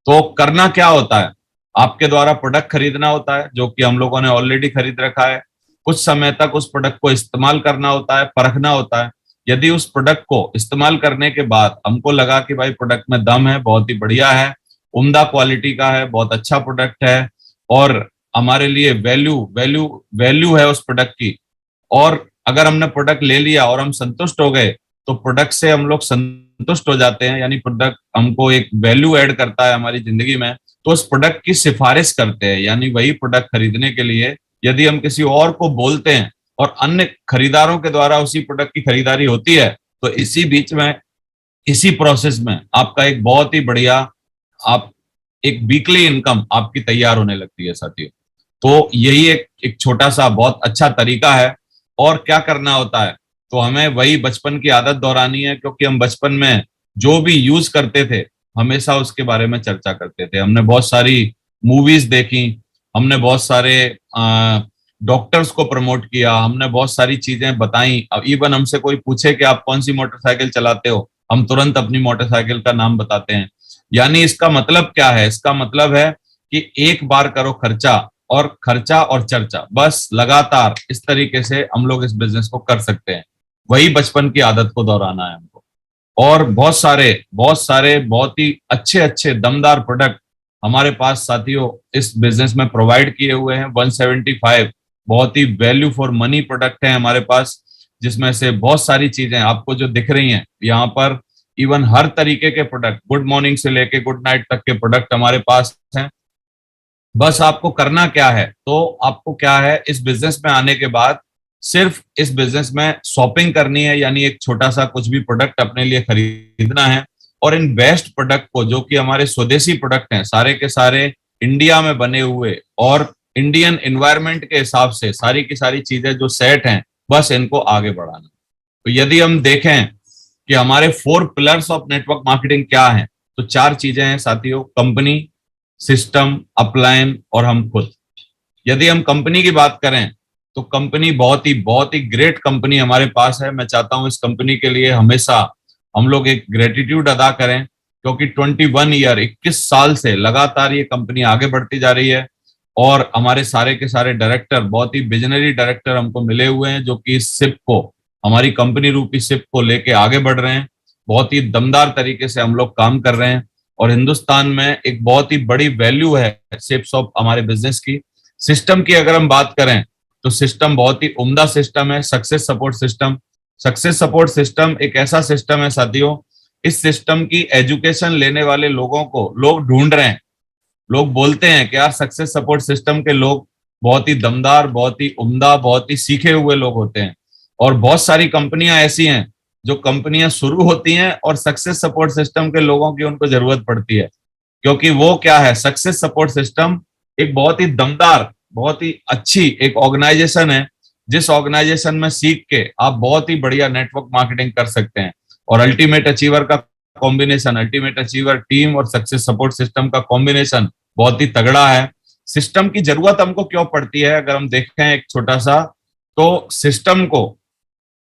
तो करना क्या होता है, आपके द्वारा प्रोडक्ट खरीदना होता है, जो कि हम लोगों ने ऑलरेडी खरीद रखा है। कुछ समय तक उस प्रोडक्ट को इस्तेमाल करना होता है, परखना होता है। यदि उस प्रोडक्ट को इस्तेमाल करने के बाद हमको लगा कि भाई प्रोडक्ट में दम है, बहुत ही बढ़िया है, उम्दा क्वालिटी का है, बहुत अच्छा प्रोडक्ट है, और हमारे लिए वैल्यू वैल्यू वैल्यू है उस प्रोडक्ट की, और अगर हमने प्रोडक्ट ले लिया और हम संतुष्ट हो गए, तो प्रोडक्ट से हम लोग संतुष्ट हो जाते हैं, यानी प्रोडक्ट हमको एक वैल्यू ऐड करता है हमारी जिंदगी में, तो उस प्रोडक्ट की सिफारिश करते हैं, यानी वही प्रोडक्ट खरीदने के लिए यदि हम किसी और को बोलते हैं और अन्य खरीदारों के द्वारा उसी प्रोडक्ट की खरीदारी होती है, तो इसी बीच में, इसी प्रोसेस में आपका एक बहुत ही बढ़िया, आप एक वीकली इनकम आपकी तैयार होने लगती है साथियों। तो यही एक छोटा सा बहुत अच्छा तरीका है। और क्या करना होता है, तो हमें वही बचपन की आदत दोहरानी है, क्योंकि हम बचपन में जो भी यूज करते थे, हमेशा उसके बारे में चर्चा करते थे। हमने बहुत सारी मूवीज देखी, हमने बहुत सारे डॉक्टर्स को प्रमोट किया, हमने बहुत सारी चीजें बताई। अब इवन हमसे कोई पूछे कि आप कौन सी मोटरसाइकिल चलाते हो, हम तुरंत अपनी मोटरसाइकिल का नाम बताते हैं। यानी इसका मतलब क्या है, इसका मतलब है कि एक बार करो खर्चा, और खर्चा और चर्चा, बस लगातार इस तरीके से हम लोग इस बिजनेस को कर सकते हैं। वही बचपन की आदत को दोहराना है हमको। और बहुत सारे बहुत ही अच्छे अच्छे दमदार प्रोडक्ट हमारे पास साथियों इस बिजनेस में प्रोवाइड किए हुए हैं। 175 बहुत ही वैल्यू फॉर मनी प्रोडक्ट है हमारे पास, जिसमें से बहुत सारी चीजें आपको जो दिख रही हैं यहाँ पर, इवन हर तरीके के प्रोडक्ट, गुड मॉर्निंग से लेके गुड नाइट तक के प्रोडक्ट हमारे पास हैं। बस आपको करना क्या है, तो आपको क्या है, इस बिजनेस में आने के बाद सिर्फ इस बिजनेस में शॉपिंग करनी है, यानी एक छोटा सा कुछ भी प्रोडक्ट अपने लिए खरीदना है, और इन बेस्ट प्रोडक्ट को, जो कि हमारे स्वदेशी प्रोडक्ट हैं, सारे के सारे इंडिया में बने हुए और इंडियन एनवायरनमेंट के हिसाब से सारी की सारी चीजें जो सेट हैं, बस इनको आगे बढ़ाना। तो यदि हम देखें कि हमारे 4 पिलर्स ऑफ नेटवर्क मार्केटिंग क्या हैं, तो 4 चीजें हैं साथियों: कंपनी, सिस्टम, अपलाइन और हम खुद। यदि हम कंपनी की बात करें, तो कंपनी बहुत ही ग्रेट कंपनी हमारे पास है। मैं चाहता हूं इस कंपनी के लिए हमेशा हम लोग एक ग्रेटिट्यूड अदा करें, क्योंकि 21 ईयर 21 साल से लगातार ये कंपनी आगे बढ़ती जा रही है, और हमारे सारे के सारे डायरेक्टर, बहुत ही विजनरी डायरेक्टर हमको मिले हुए हैं, जो कि इस शिप को, हमारी कंपनी रूपी शिप को लेके आगे बढ़ रहे हैं। बहुत ही दमदार तरीके से हम लोग काम कर रहे हैं, और हिंदुस्तान में एक बहुत ही बड़ी वैल्यू है शिप्स ऑफ हमारे बिजनेस की। सिस्टम की अगर हम बात करें, तो सिस्टम बहुत ही उम्दा सिस्टम है, success support system. Success support system एक ऐसा सिस्टम है साथियों, इस सिस्टम की एजुकेशन लेने वाले लोगों को लोग ढूंढ रहे हैं। लोग बोलते हैं कि यार सक्सेस सपोर्ट सिस्टम के लोग बहुत ही दमदार, बहुत ही उम्दा, बहुत ही सीखे हुए लोग होते हैं। और बहुत सारी कंपनियां ऐसी हैं जो कंपनियां शुरू होती हैं और सक्सेस सपोर्ट सिस्टम के लोगों की उनको जरूरत पड़ती है, क्योंकि वो क्या है, सक्सेस सपोर्ट सिस्टम एक बहुत ही दमदार, बहुत ही अच्छी एक ऑर्गेनाइजेशन है, जिस ऑर्गेनाइजेशन में सीख के आप बहुत ही बढ़िया नेटवर्क मार्केटिंग कर सकते हैं। और अल्टीमेट अचीवर का कॉम्बिनेशन, अल्टीमेट अचीवर टीम और सक्सेस सपोर्ट सिस्टम का कॉम्बिनेशन बहुत ही तगड़ा है। सिस्टम की जरूरत हमको क्यों पड़ती है, अगर हम देखें एक छोटा सा, तो सिस्टम को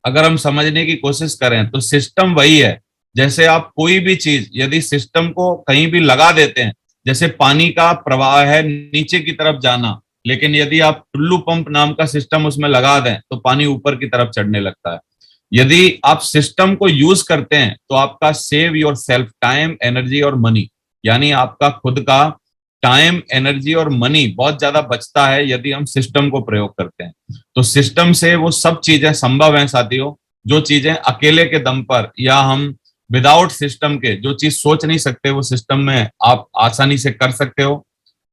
अगर हम समझने की कोशिश करें, तो सिस्टम वही है, जैसे आप कोई भी चीज यदि सिस्टम को कहीं भी लगा देते हैं, जैसे पानी का प्रवाह है नीचे की तरफ जाना, लेकिन यदि आप टुल्लू पंप नाम का सिस्टम उसमें लगा दें, तो पानी ऊपर की तरफ चढ़ने लगता है। यदि आप सिस्टम को यूज करते हैं, तो आपका save your self time, energy और मनी, यानी आपका खुद का टाइम, एनर्जी और मनी बहुत ज्यादा बचता है यदि हम सिस्टम को प्रयोग करते हैं। तो सिस्टम से वो सब चीजें संभव हैं साथियों, जो चीजें अकेले के दम पर या हम विदाउट सिस्टम के जो चीज सोच नहीं सकते, वो सिस्टम में आप आसानी से कर सकते हो।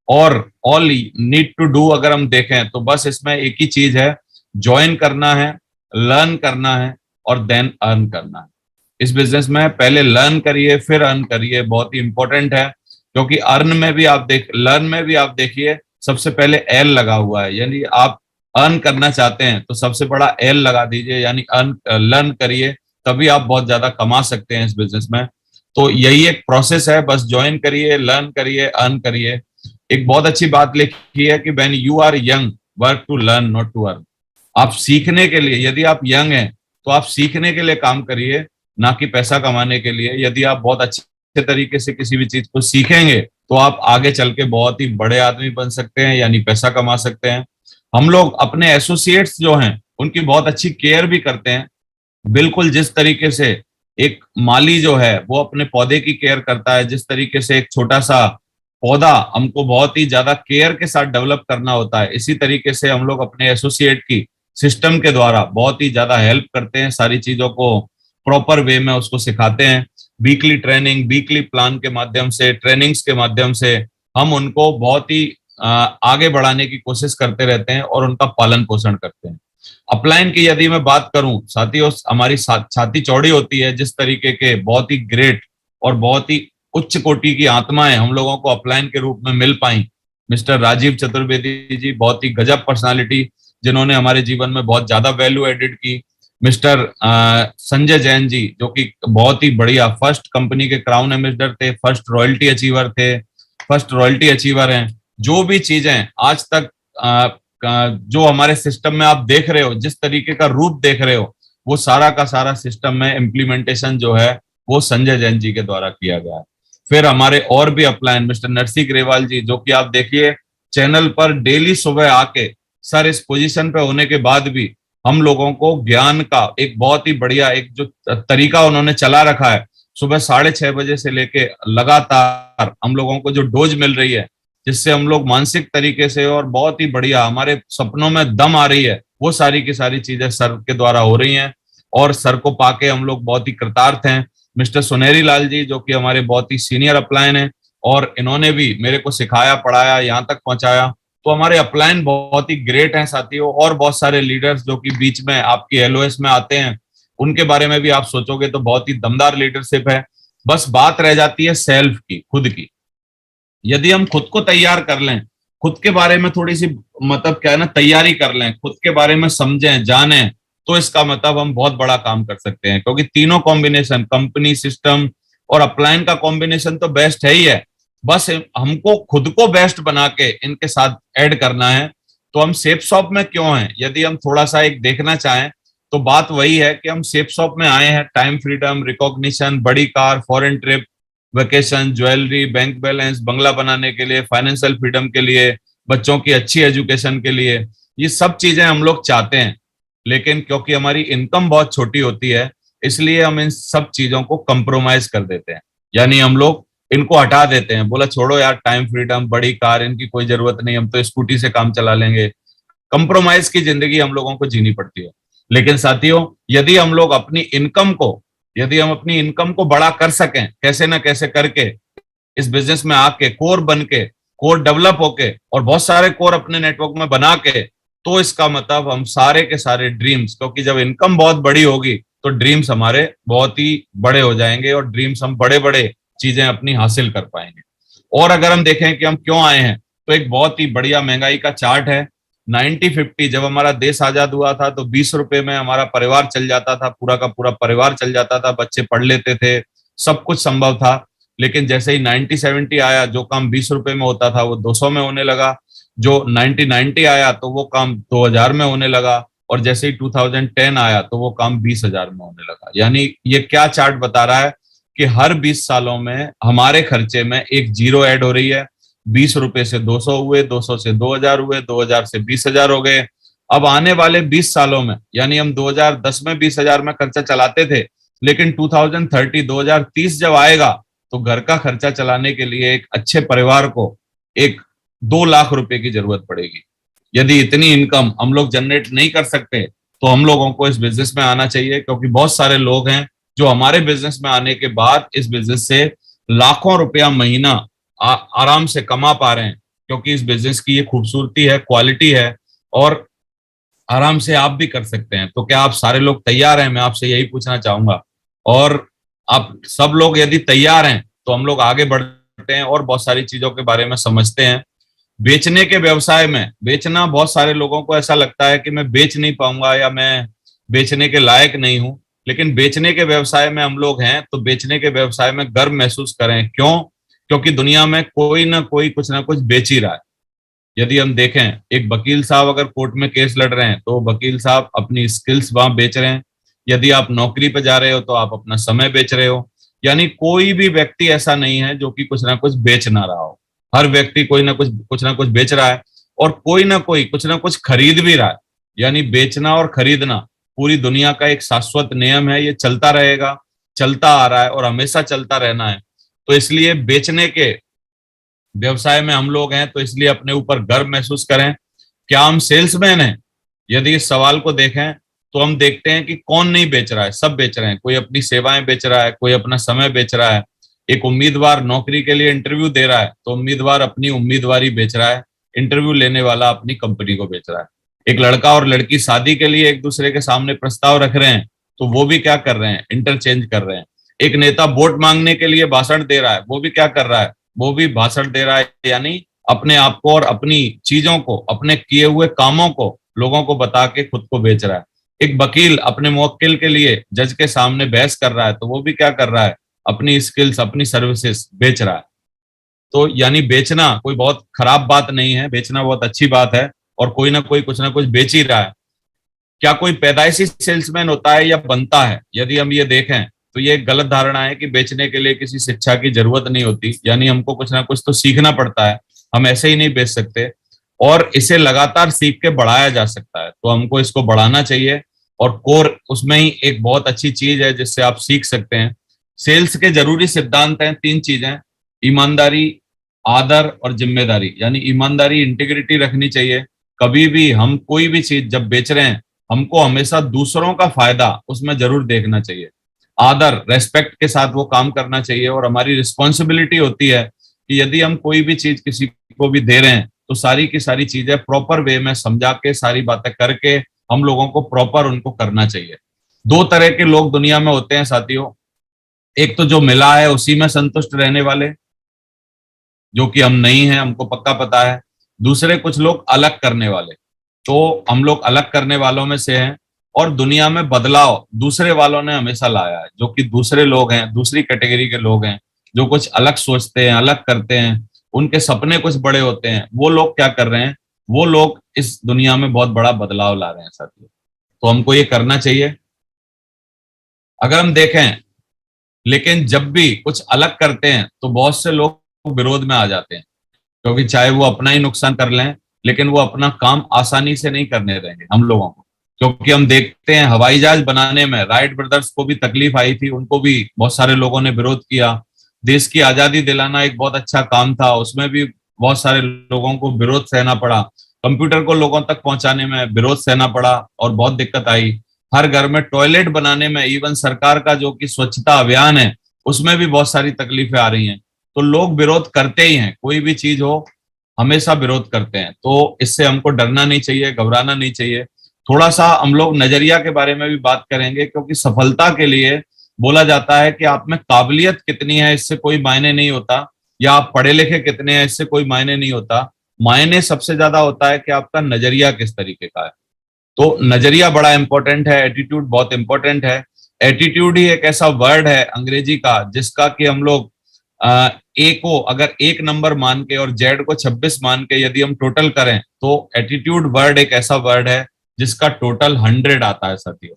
और ऑल नीड टू डू अगर हम देखें तो बस इसमें एक ही चीज है, ज्वाइन करना है, लर्न करना है और देन अर्न करना है। इस बिजनेस में पहले लर्न करिए फिर अर्न करिए, बहुत ही इंपॉर्टेंट है। क्योंकि अर्न में भी आप लर्न में भी आप देखिए सबसे पहले एल लगा हुआ है, यानी आप अर्न करना चाहते हैं तो सबसे बड़ा एल लगा दीजिए, यानी अर्न लर्न करिए, तभी आप बहुत ज्यादा कमा सकते हैं इस बिजनेस में। तो यही एक प्रोसेस है, बस ज्वाइन करिए, लर्न करिए, अर्न करिए। एक बहुत अच्छी बात लिखी है कि when you are young work to learn not to earn. आप सीखने के लिए, यदि आप यंग हैं तो आप सीखने के लिए काम करिए, ना कि पैसा कमाने के लिए। यदि आप बहुत अच्छे तरीके से किसी भी चीज को सीखेंगे तो आप आगे चल के बहुत ही बड़े आदमी बन सकते हैं, यानी पैसा कमा सकते हैं। हम लोग अपने एसोसिएट्स जो हैं उनकी बहुत अच्छी केयर भी करते हैं, बिल्कुल जिस तरीके से एक माली जो है वो अपने पौधे की केयर करता है, जिस तरीके से एक छोटा सा पौधा हमको बहुत ही ज्यादा केयर के साथ डेवलप करना होता है, इसी तरीके से हम लोग अपने एसोसिएट की सिस्टम के द्वारा बहुत ही ज्यादा हेल्प करते हैं, सारी चीजों को प्रॉपर वे में उसको सिखाते हैं। वीकली ट्रेनिंग, वीकली प्लान के माध्यम से, ट्रेनिंग्स के माध्यम से हम उनको बहुत ही आगे बढ़ाने की कोशिश करते रहते हैं और उनका पालन पोषण करते हैं। अपलाइन की यदि मैं बात करूं साथियों, हमारी छाती चौड़ी होती है, जिस तरीके के बहुत ही ग्रेट और बहुत ही उच्च कोटि की आत्माएं हम लोगों को अपलाइन के रूप में मिल पाई। मिस्टर राजीव चतुर्वेदी जी बहुत ही गजब पर्सनालिटी, जिन्होंने हमारे जीवन में बहुत ज्यादा वैल्यू एडिड की। मिस्टर संजय जैन जी जो कि बहुत ही बढ़िया फर्स्ट कंपनी के क्राउन एम्बेसडर थे, फर्स्ट रॉयल्टी अचीवर थे, फर्स्ट रॉयल्टी अचीवर हैं। जो भी चीजें आज तक जो हमारे सिस्टम में आप देख रहे हो, जिस तरीके का रूप देख रहे हो, वो सारा का सारा सिस्टम में इम्प्लीमेंटेशन जो है वो संजय जैन जी के द्वारा किया गया है। फिर हमारे और भी अपलाइन मिस्टर नरसिंह ग्रेवाल जी, जो कि आप देखिए चैनल पर डेली सुबह आके सर इस पोजीशन पे होने के बाद भी हम लोगों को ज्ञान का एक बहुत ही बढ़िया एक जो तरीका उन्होंने चला रखा है, सुबह 6:30 बजे से लेके लगातार हम लोगों को जो डोज मिल रही है, जिससे हम लोग मानसिक तरीके से और बहुत ही बढ़िया हमारे सपनों में दम आ रही है, वो सारी की सारी चीजें सर के द्वारा हो रही हैं और सर को पाके हम लोग बहुत ही कृतार्थ हैं। मिस्टर सुनेरी लाल जी जो कि हमारे बहुत ही सीनियर अपलाइन हैं और इन्होंने भी मेरे को सिखाया, पढ़ाया, यहाँ तक पहुंचाया। तो हमारे अपलाइन बहुत ही ग्रेट हैं साथियों। और बहुत सारे लीडर्स जो कि बीच में आपकी एलओएस में आते हैं, उनके बारे में भी आप सोचोगे तो बहुत ही दमदार लीडरशिप है। बस बात रह जाती है सेल्फ की, खुद की। यदि हम खुद को तैयार कर लें, खुद के बारे में थोड़ी सी मतलब क्या है ना, तैयारी कर लें, खुद के बारे में समझें, जानें, तो इसका मतलब हम बहुत बड़ा काम कर सकते हैं। क्योंकि तीनों कॉम्बिनेशन, कंपनी, सिस्टम और अपलाइन का कॉम्बिनेशन तो बेस्ट है ही है, बस हमको खुद को बेस्ट बना के इनके साथ ऐड करना है। तो हम सेफ शॉप में क्यों हैं, यदि हम थोड़ा सा एक देखना चाहें तो बात वही है कि हम सेफ शॉप में आए हैं टाइम फ्रीडम, रिकॉग्निशन, बड़ी car, foreign trip, vacation, jewellery, bank balance, बंगला बनाने के लिए, फाइनेंशियल फ्रीडम के लिए, बच्चों की अच्छी एजुकेशन के लिए। ये सब चीजें हम लोग चाहते हैं, लेकिन क्योंकि हमारी इनकम बहुत छोटी होती है, इसलिए हम इन सब चीजों को कंप्रोमाइज कर देते हैं, यानी हम लोग इनको हटा देते हैं। बोला छोड़ो यार, टाइम फ्रीडम, बड़ी कार, इनकी कोई जरूरत नहीं, हम तो स्कूटी से काम चला लेंगे। कंप्रोमाइज की जिंदगी हम लोगों को जीनी पड़ती है। लेकिन साथियों, यदि हम लोग अपनी इनकम को, यदि हम अपनी इनकम को बड़ा कर सकें कैसे ना कैसे करके, इस बिजनेस में आके कोर बन के, कोर डेवलप होके और बहुत सारे कोर अपने नेटवर्क में बना के, तो इसका मतलब हम सारे के सारे ड्रीम्स, क्योंकि जब इनकम बहुत बड़ी होगी तो ड्रीम्स हमारे बहुत ही बड़े हो जाएंगे और ड्रीम्स हम बड़े बड़े चीजें अपनी हासिल कर पाएंगे। और अगर हम देखें कि हम क्यों आए हैं, तो एक बहुत ही बढ़िया महंगाई का चार्ट है। 90-50 जब हमारा देश आजाद हुआ था तो 20 रुपए में हमारा परिवार चल जाता था, पूरा का पूरा परिवार चल जाता था, बच्चे पढ़ लेते थे, सब कुछ संभव था। लेकिन जैसे ही 90-70 आया, जो काम 20 रुपए में होता था वो 200 में होने लगा। जो 90-90 आया तो वो काम 2000 में होने लगा, और जैसे ही 2010 आया तो वो काम 20,000 में होने लगा। यानी ये क्या चार्ट बता रहा है कि हर 20 सालों में हमारे खर्चे में एक जीरो ऐड हो रही है। 20 रुपए से 200 हुए, 200 से 2000 हुए, 2000 से 20,000 हो गए। अब आने वाले 20 सालों में, यानी हम 2010 में 20,000 में खर्चा चलाते थे, लेकिन 2030 जब आएगा तो घर का खर्चा चलाने के लिए, एक अच्छे परिवार को एक 2 लाख रुपए की जरूरत पड़ेगी। यदि इतनी इनकम हम लोग जनरेट नहीं कर सकते तो हम लोगों को इस बिजनेस में आना चाहिए, क्योंकि बहुत सारे लोग हैं जो हमारे बिजनेस में आने के बाद इस बिजनेस से लाखों रुपया महीना आराम से कमा पा रहे हैं, क्योंकि इस बिजनेस की ये खूबसूरती है, क्वालिटी है, और आराम से आप भी कर सकते हैं। तो क्या आप सारे लोग तैयार हैं? मैं आपसे यही पूछना चाहूंगा। और आप सब लोग यदि तैयार हैं तो हम लोग आगे बढ़ते हैं और बहुत सारी चीजों के बारे में समझते हैं। बेचने के व्यवसाय में बेचना, बहुत सारे लोगों को ऐसा लगता है कि मैं बेच नहीं पाऊंगा या मैं बेचने के लायक नहीं हूं, लेकिन बेचने के व्यवसाय में हम लोग हैं तो बेचने के व्यवसाय में गर्व महसूस करें। क्यों? क्योंकि दुनिया में कोई ना कोई कुछ ना कुछ बेच ही रहा है। यदि हम देखें, एक वकील साहब अगर कोर्ट में केस लड़ रहे हैं तो वकील साहब अपनी स्किल्स वहां बेच रहे हैं। यदि आप नौकरी पे जा रहे हो तो आप अपना समय बेच रहे हो। यानी कोई भी व्यक्ति ऐसा नहीं है जो कि कुछ ना कुछ बेच ना रहा हो। हर व्यक्ति कोई ना कुछ बेच रहा है, और कोई ना कोई कुछ ना कुछ खरीद भी रहा है। यानी बेचना और खरीदना पूरी दुनिया का एक शाश्वत नियम है, ये चलता रहेगा, चलता आ रहा है और हमेशा चलता रहना है। तो इसलिए बेचने के व्यवसाय में हम लोग हैं तो इसलिए अपने ऊपर गर्व महसूस करें। क्या हम सेल्समैन हैं? यदि इस सवाल को देखें तो हम देखते हैं कि कौन नहीं बेच रहा है, सब बेच रहे हैं। कोई अपनी सेवाएं बेच रहा है, कोई अपना समय बेच रहा है। एक उम्मीदवार नौकरी के लिए इंटरव्यू दे रहा है तो उम्मीदवार अपनी उम्मीदवारी बेच रहा है, इंटरव्यू लेने वाला अपनी कंपनी को बेच रहा है। एक लड़का और लड़की शादी के लिए एक दूसरे के सामने प्रस्ताव रख रहे हैं तो वो भी क्या कर रहे हैं? इंटरचेंज कर रहे हैं। एक नेता वोट मांगने के लिए भाषण दे रहा है, वो भी क्या कर रहा है? वो भी भाषण दे रहा है, यानी अपने आप को और अपनी चीजों को, अपने किए हुए कामों को लोगों को बता के खुद को बेच रहा है। एक वकील अपने मुवक्किल के लिए जज के सामने बहस कर रहा है तो वो भी क्या कर रहा है? अपनी स्किल्स, अपनी सर्विसेज बेच रहा है। तो यानी बेचना कोई बहुत खराब बात नहीं है, बेचना बहुत अच्छी बात है, और कोई ना कोई कुछ ना कुछ बेच ही रहा है। क्या कोई पैदाइशी सेल्समैन होता है या बनता है? यदि हम ये देखें तो ये एक गलत धारणा है कि बेचने के लिए किसी शिक्षा की जरूरत नहीं होती, यानी हमको कुछ ना कुछ तो सीखना पड़ता है, हम ऐसे ही नहीं बेच सकते, और इसे लगातार सीख के बढ़ाया जा सकता है। तो हमको इसको बढ़ाना चाहिए, और कोर उसमें ही एक बहुत अच्छी चीज है जिससे आप सीख सकते हैं। सेल्स के जरूरी सिद्धांत हैं, 3 चीजें: ईमानदारी, आदर और जिम्मेदारी। यानी ईमानदारी, इंटीग्रिटी रखनी चाहिए। कभी भी हम कोई भी चीज जब बेच रहे हैं, हमको हमेशा दूसरों का फायदा उसमें जरूर देखना चाहिए। आदर, रेस्पेक्ट के साथ वो काम करना चाहिए, और हमारी रिस्पॉन्सिबिलिटी होती है कि यदि हम कोई भी चीज किसी को भी दे रहे हैं तो सारी की सारी चीजें प्रॉपर वे में समझा के, सारी बातें करके हम लोगों को प्रॉपर उनको करना चाहिए। 2 तरह के लोग दुनिया में होते हैं साथियों। एक तो जो मिला है उसी में संतुष्ट रहने वाले, जो कि हम नहीं है, हमको पक्का पता है। दूसरे कुछ लोग अलग करने वाले। तो हम लोग अलग करने वालों में से हैं, और दुनिया में बदलाव दूसरे वालों ने हमेशा लाया है, जो कि दूसरे लोग हैं, दूसरी कैटेगरी के लोग हैं, जो कुछ अलग सोचते हैं, अलग करते हैं, उनके सपने कुछ बड़े होते हैं। वो लोग क्या कर रहे हैं? वो लोग इस दुनिया में बहुत बड़ा बदलाव ला रहे हैं साथियों। तो हमको ये करना चाहिए। अगर हम देखें, लेकिन जब भी कुछ अलग करते हैं तो बहुत से लोग विरोध में आ जाते हैं, क्योंकि चाहे वो अपना ही नुकसान कर लें, लेकिन वो अपना काम आसानी से नहीं करने देंगे हम लोगों को। क्योंकि हम देखते हैं हवाई जहाज बनाने में राइट ब्रदर्स को भी तकलीफ आई थी, उनको भी बहुत सारे लोगों ने विरोध किया। देश की आजादी दिलाना एक बहुत अच्छा काम था, उसमें भी बहुत सारे लोगों को विरोध सहना पड़ा। कंप्यूटर को लोगों तक पहुंचाने में विरोध सहना पड़ा और बहुत दिक्कत आई। हर घर में टॉयलेट बनाने में, इवन सरकार का जो कि स्वच्छता अभियान है, उसमें भी बहुत सारी तकलीफें आ रही हैं। तो लोग विरोध करते ही हैं, कोई भी चीज हो हमेशा विरोध करते हैं। तो इससे हमको डरना नहीं चाहिए, घबराना नहीं चाहिए। थोड़ा सा हम लोग नजरिया के बारे में भी बात करेंगे, क्योंकि सफलता के लिए बोला जाता है कि आप में काबिलियत कितनी है इससे कोई मायने नहीं होता, या आप पढ़े लिखे कितने हैं इससे कोई मायने नहीं होता। मायने सबसे ज्यादा होता है कि आपका नजरिया किस तरीके का है। तो नजरिया बड़ा इंपॉर्टेंट है, एटीट्यूड बहुत इंपॉर्टेंट है। एटीट्यूड ही एक ऐसा वर्ड है अंग्रेजी का जिसका कि हम लोग ए को अगर 1 नंबर मान के और जेड को 26 मान के यदि हम टोटल करें तो एटीट्यूड वर्ड एक ऐसा वर्ड है जिसका टोटल 100 आता है साथियों।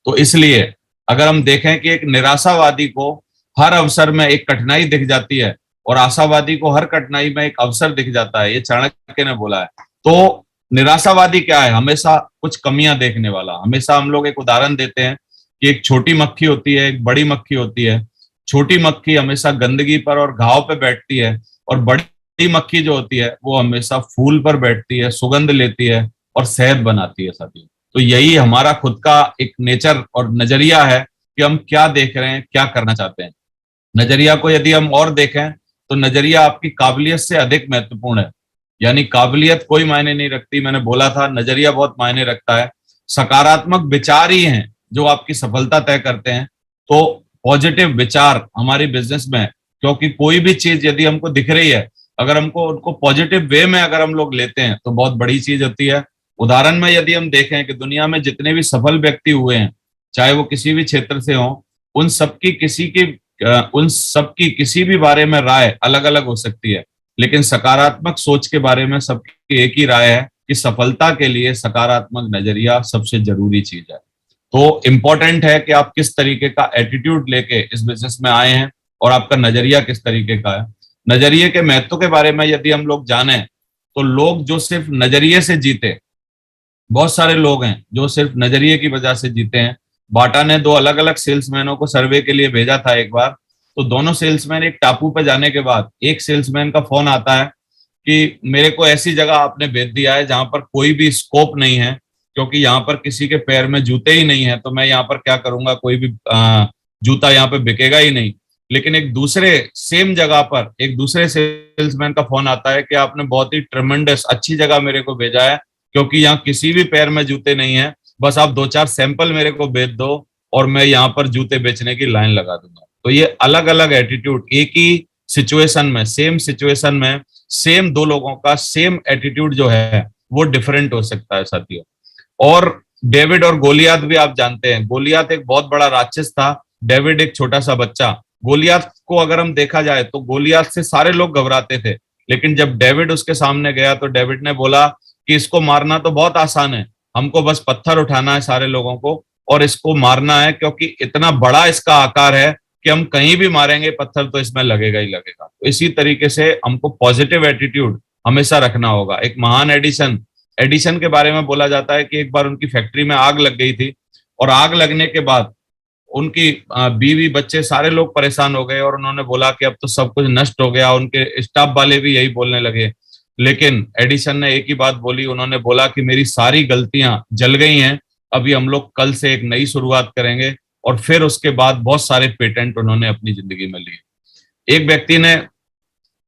तो इसलिए अगर हम देखें कि एक निराशावादी को हर अवसर में एक कठिनाई दिख जाती है और आशावादी को हर कठिनाई में एक अवसर दिख जाता है, ये चाणक्य ने बोला है। तो निराशावादी क्या है? हमेशा कुछ कमियां देखने वाला। हमेशा हम लोग एक उदाहरण देते हैं कि एक छोटी मक्खी होती है, एक बड़ी मक्खी होती है। छोटी मक्खी हमेशा गंदगी पर और घाव पे बैठती है, और बड़ी मक्खी जो होती है वो हमेशा फूल पर बैठती है, सुगंध लेती है और शहद बनाती है साथियों। तो यही हमारा खुद का एक नेचर और नजरिया है कि हम क्या देख रहे हैं, क्या करना चाहते हैं। नजरिया को यदि हम और देखें तो नजरिया आपकी काबिलियत से अधिक महत्वपूर्ण है। यानी काबिलियत कोई मायने नहीं रखती, मैंने बोला था नजरिया बहुत मायने रखता है। सकारात्मक विचार ही हैं जो आपकी सफलता तय करते हैं। तो पॉजिटिव विचार हमारी बिजनेस में, क्योंकि कोई भी चीज यदि हमको दिख रही है, अगर हमको उनको पॉजिटिव वे में अगर हम लोग लेते हैं तो बहुत बड़ी चीज होती है। उदाहरण में यदि हम देखें कि दुनिया में जितने भी सफल व्यक्ति हुए हैं, चाहे वो किसी भी क्षेत्र से हों, उन सबकी किसी भी बारे में राय अलग अलग हो सकती है, लेकिन सकारात्मक सोच के बारे में सबकी एक ही राय है कि सफलता के लिए सकारात्मक नजरिया सबसे जरूरी चीज है। तो इम्पोर्टेंट है कि आप किस तरीके का एटीट्यूड लेके इस बिजनेस में आए हैं और आपका नजरिया किस तरीके का है। नजरिए के महत्व के बारे में यदि हम लोग जाने तो लोग जो सिर्फ नजरिए से जीते, बहुत सारे लोग हैं जो सिर्फ नजरिए की वजह से जीते हैं। बाटा ने दो अलग अलग सेल्समैनों को सर्वे के लिए भेजा था एक बार। तो दोनों सेल्समैन एक टापू पे जाने के बाद एक सेल्समैन का फोन आता है कि मेरे को ऐसी जगह आपने भेज दिया है जहां पर कोई भी स्कोप नहीं है, क्योंकि यहाँ पर किसी के पैर में जूते ही नहीं है, तो मैं यहाँ पर क्या करूंगा, कोई भी जूता यहाँ पे बिकेगा ही नहीं। लेकिन एक दूसरे सेम जगह पर एक दूसरे सेल्समैन का फोन आता है कि आपने बहुत ही ट्रेमेंडस अच्छी जगह मेरे को भेजा है, क्योंकि यहाँ किसी भी पैर में जूते नहीं है, बस आप 2-4 सैंपल मेरे को भेज दो और मैं यहाँ पर जूते बेचने की लाइन लगा दूंगा। तो ये अलग अलग एटीट्यूड, एक ही सिचुएशन में, सेम सिचुएशन में सेम दो लोगों का सेम एटीट्यूड जो है वो डिफरेंट हो सकता है साथियों। और डेविड और गोलियात भी आप जानते हैं। गोलियात एक बहुत बड़ा राक्षस था, डेविड एक छोटा सा बच्चा। गोलियात को अगर हम देखा जाए तो गोलियात से सारे लोग घबराते थे, लेकिन जब डेविड उसके सामने गया तो डेविड ने बोला कि इसको मारना तो बहुत आसान है, हमको बस पत्थर उठाना है सारे लोगों को और इसको मारना है, क्योंकि इतना बड़ा इसका आकार है कि हम कहीं भी मारेंगे पत्थर तो इसमें लगेगा ही लगेगा। तो इसी तरीके से हमको पॉजिटिव एटीट्यूड हमेशा रखना होगा। एक महान एडिशन के बारे में बोला जाता है कि एक बार उनकी फैक्ट्री में आग लग गई थी और आग लगने के बाद उनकी बीवी बच्चे सारे लोग परेशान हो गए और उन्होंने बोला कि अब तो सब कुछ नष्ट हो गया। उनके स्टाफ वाले भी यही बोलने लगे, लेकिन एडिशन ने एक ही बात बोली, उन्होंने बोला कि मेरी सारी गलतियां जल गई हैं, अभी हम लोग कल से एक नई शुरुआत करेंगे। और फिर उसके बाद बहुत सारे पेटेंट उन्होंने अपनी जिंदगी में लिए। एक व्यक्ति ने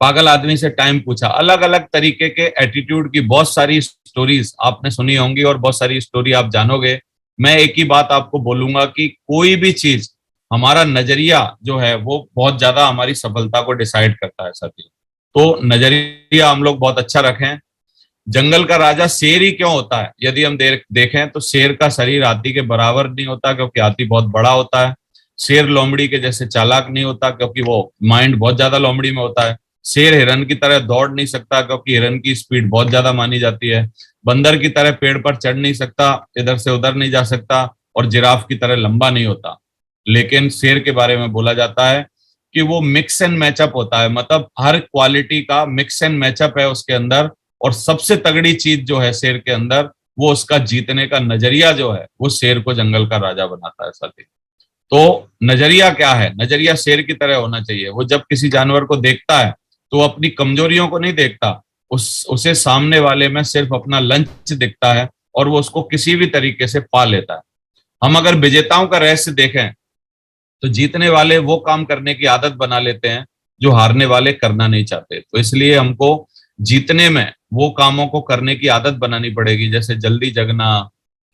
पागल आदमी से टाइम पूछा। अलग अलग तरीके के एटीट्यूड की बहुत सारी स्टोरीज आपने सुनी होंगी और बहुत सारी स्टोरी आप जानोगे। मैं एक ही बात आपको बोलूंगा कि कोई भी चीज, हमारा नजरिया जो है वो बहुत ज्यादा हमारी सफलता को डिसाइड करता है साथियों। तो नजरिया हम लोग बहुत अच्छा रखें। जंगल का राजा शेर ही क्यों होता है? यदि हम देखें तो शेर का शरीर हाथी के बराबर नहीं होता, क्योंकि हाथी बहुत बड़ा होता है। शेर लोमड़ी के जैसे चालाक नहीं होता, क्योंकि वो माइंड बहुत ज्यादा लोमड़ी में होता है। शेर हिरन की तरह दौड़ नहीं सकता, क्योंकि हिरन की स्पीड बहुत ज्यादा मानी जाती है। बंदर की तरह पेड़ पर चढ़ नहीं सकता, इधर से उधर नहीं जा सकता, और जिराफ की तरह लंबा नहीं होता। लेकिन शेर के बारे में बोला जाता है कि वो मिक्स एंड मैचअप होता है, मतलब हर क्वालिटी का मिक्स एंड मैचअप है उसके अंदर। और सबसे तगड़ी चीज जो है शेर के अंदर, वो उसका जीतने का नजरिया जो है, वो शेर को जंगल का राजा बनाता है साथी। तो नजरिया क्या है? नजरिया शेर की तरह होना चाहिए। वो जब किसी जानवर को देखता है तो वो अपनी कमजोरियों को नहीं देखता, उसे सामने वाले में सिर्फ अपना लंच दिखता है और वो उसको किसी भी तरीके से पा लेता है। हम अगर विजेताओं का रहस्य देखें तो जीतने वाले वो काम करने की आदत बना लेते हैं जो हारने वाले करना नहीं चाहते। तो इसलिए हमको जीतने में वो कामों को करने की आदत बनानी पड़ेगी, जैसे जल्दी जगना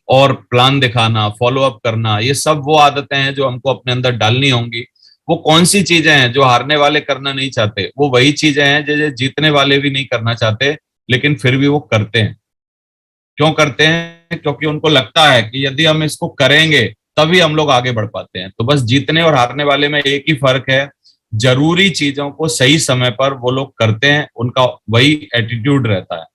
और प्लान दिखाना, फॉलो अप करना। ये सब वो आदतें हैं जो हमको अपने अंदर डालनी होंगी। वो कौन सी चीजें हैं जो हारने वाले करना नहीं चाहते? वो वही चीजें हैं जो जीतने वाले भी नहीं करना चाहते, लेकिन फिर भी वो करते हैं। क्यों करते हैं? क्योंकि उनको लगता है कि यदि हम इसको करेंगे तभी हम लोग आगे बढ़ पाते हैं। तो बस जीतने और हारने वाले में एक ही फर्क है, जरूरी चीजों को सही समय पर वो लोग करते हैं, उनका वही एटीट्यूड रहता है।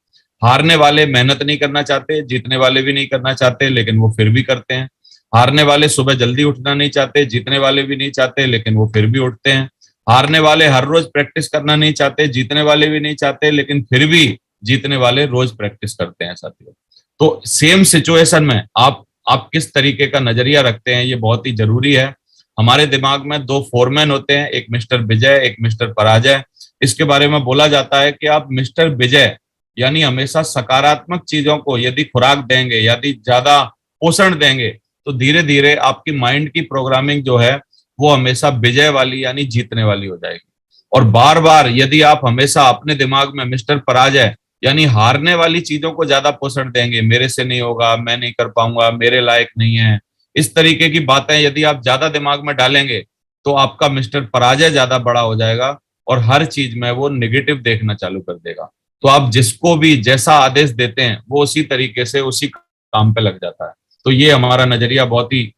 हारने वाले मेहनत नहीं करना चाहते, जीतने वाले भी नहीं करना चाहते, लेकिन वो फिर भी करते हैं। हारने वाले सुबह जल्दी उठना नहीं चाहते, जीतने वाले भी नहीं चाहते, लेकिन वो फिर भी उठते हैं। हारने वाले हर रोज प्रैक्टिस करना नहीं चाहते, जीतने वाले भी नहीं चाहते, लेकिन फिर भी जीतने वाले रोज प्रैक्टिस करते हैं साथियों। तो सेम सिचुएशन में आप किस तरीके का नजरिया रखते हैं, ये बहुत ही जरूरी है। हमारे दिमाग में दो फोरमैन होते हैं, एक मिस्टर विजय, एक मिस्टर पराजय। इसके बारे में बोला जाता है कि आप मिस्टर विजय यानी हमेशा सकारात्मक चीजों को यदि खुराक देंगे, यदि ज्यादा पोषण देंगे, तो धीरे धीरे आपकी माइंड की प्रोग्रामिंग जो है वो हमेशा विजय वाली यानी जीतने वाली हो जाएगी। और बार बार यदि आप हमेशा अपने दिमाग में मिस्टर पराजय यानी हारने वाली चीजों को ज्यादा पोषण देंगे, मेरे से नहीं होगा, मैं नहीं कर पाऊंगा, मेरे लायक नहीं है, इस तरीके की बातें यदि आप ज्यादा दिमाग में डालेंगे तो आपका मिस्टर पराजय ज्यादा बड़ा हो जाएगा और हर चीज में वो निगेटिव देखना चालू कर देगा। तो आप जिसको भी जैसा आदेश देते हैं वो उसी तरीके से उसी काम पे लग जाता है। तो ये हमारा नजरिया बहुत ही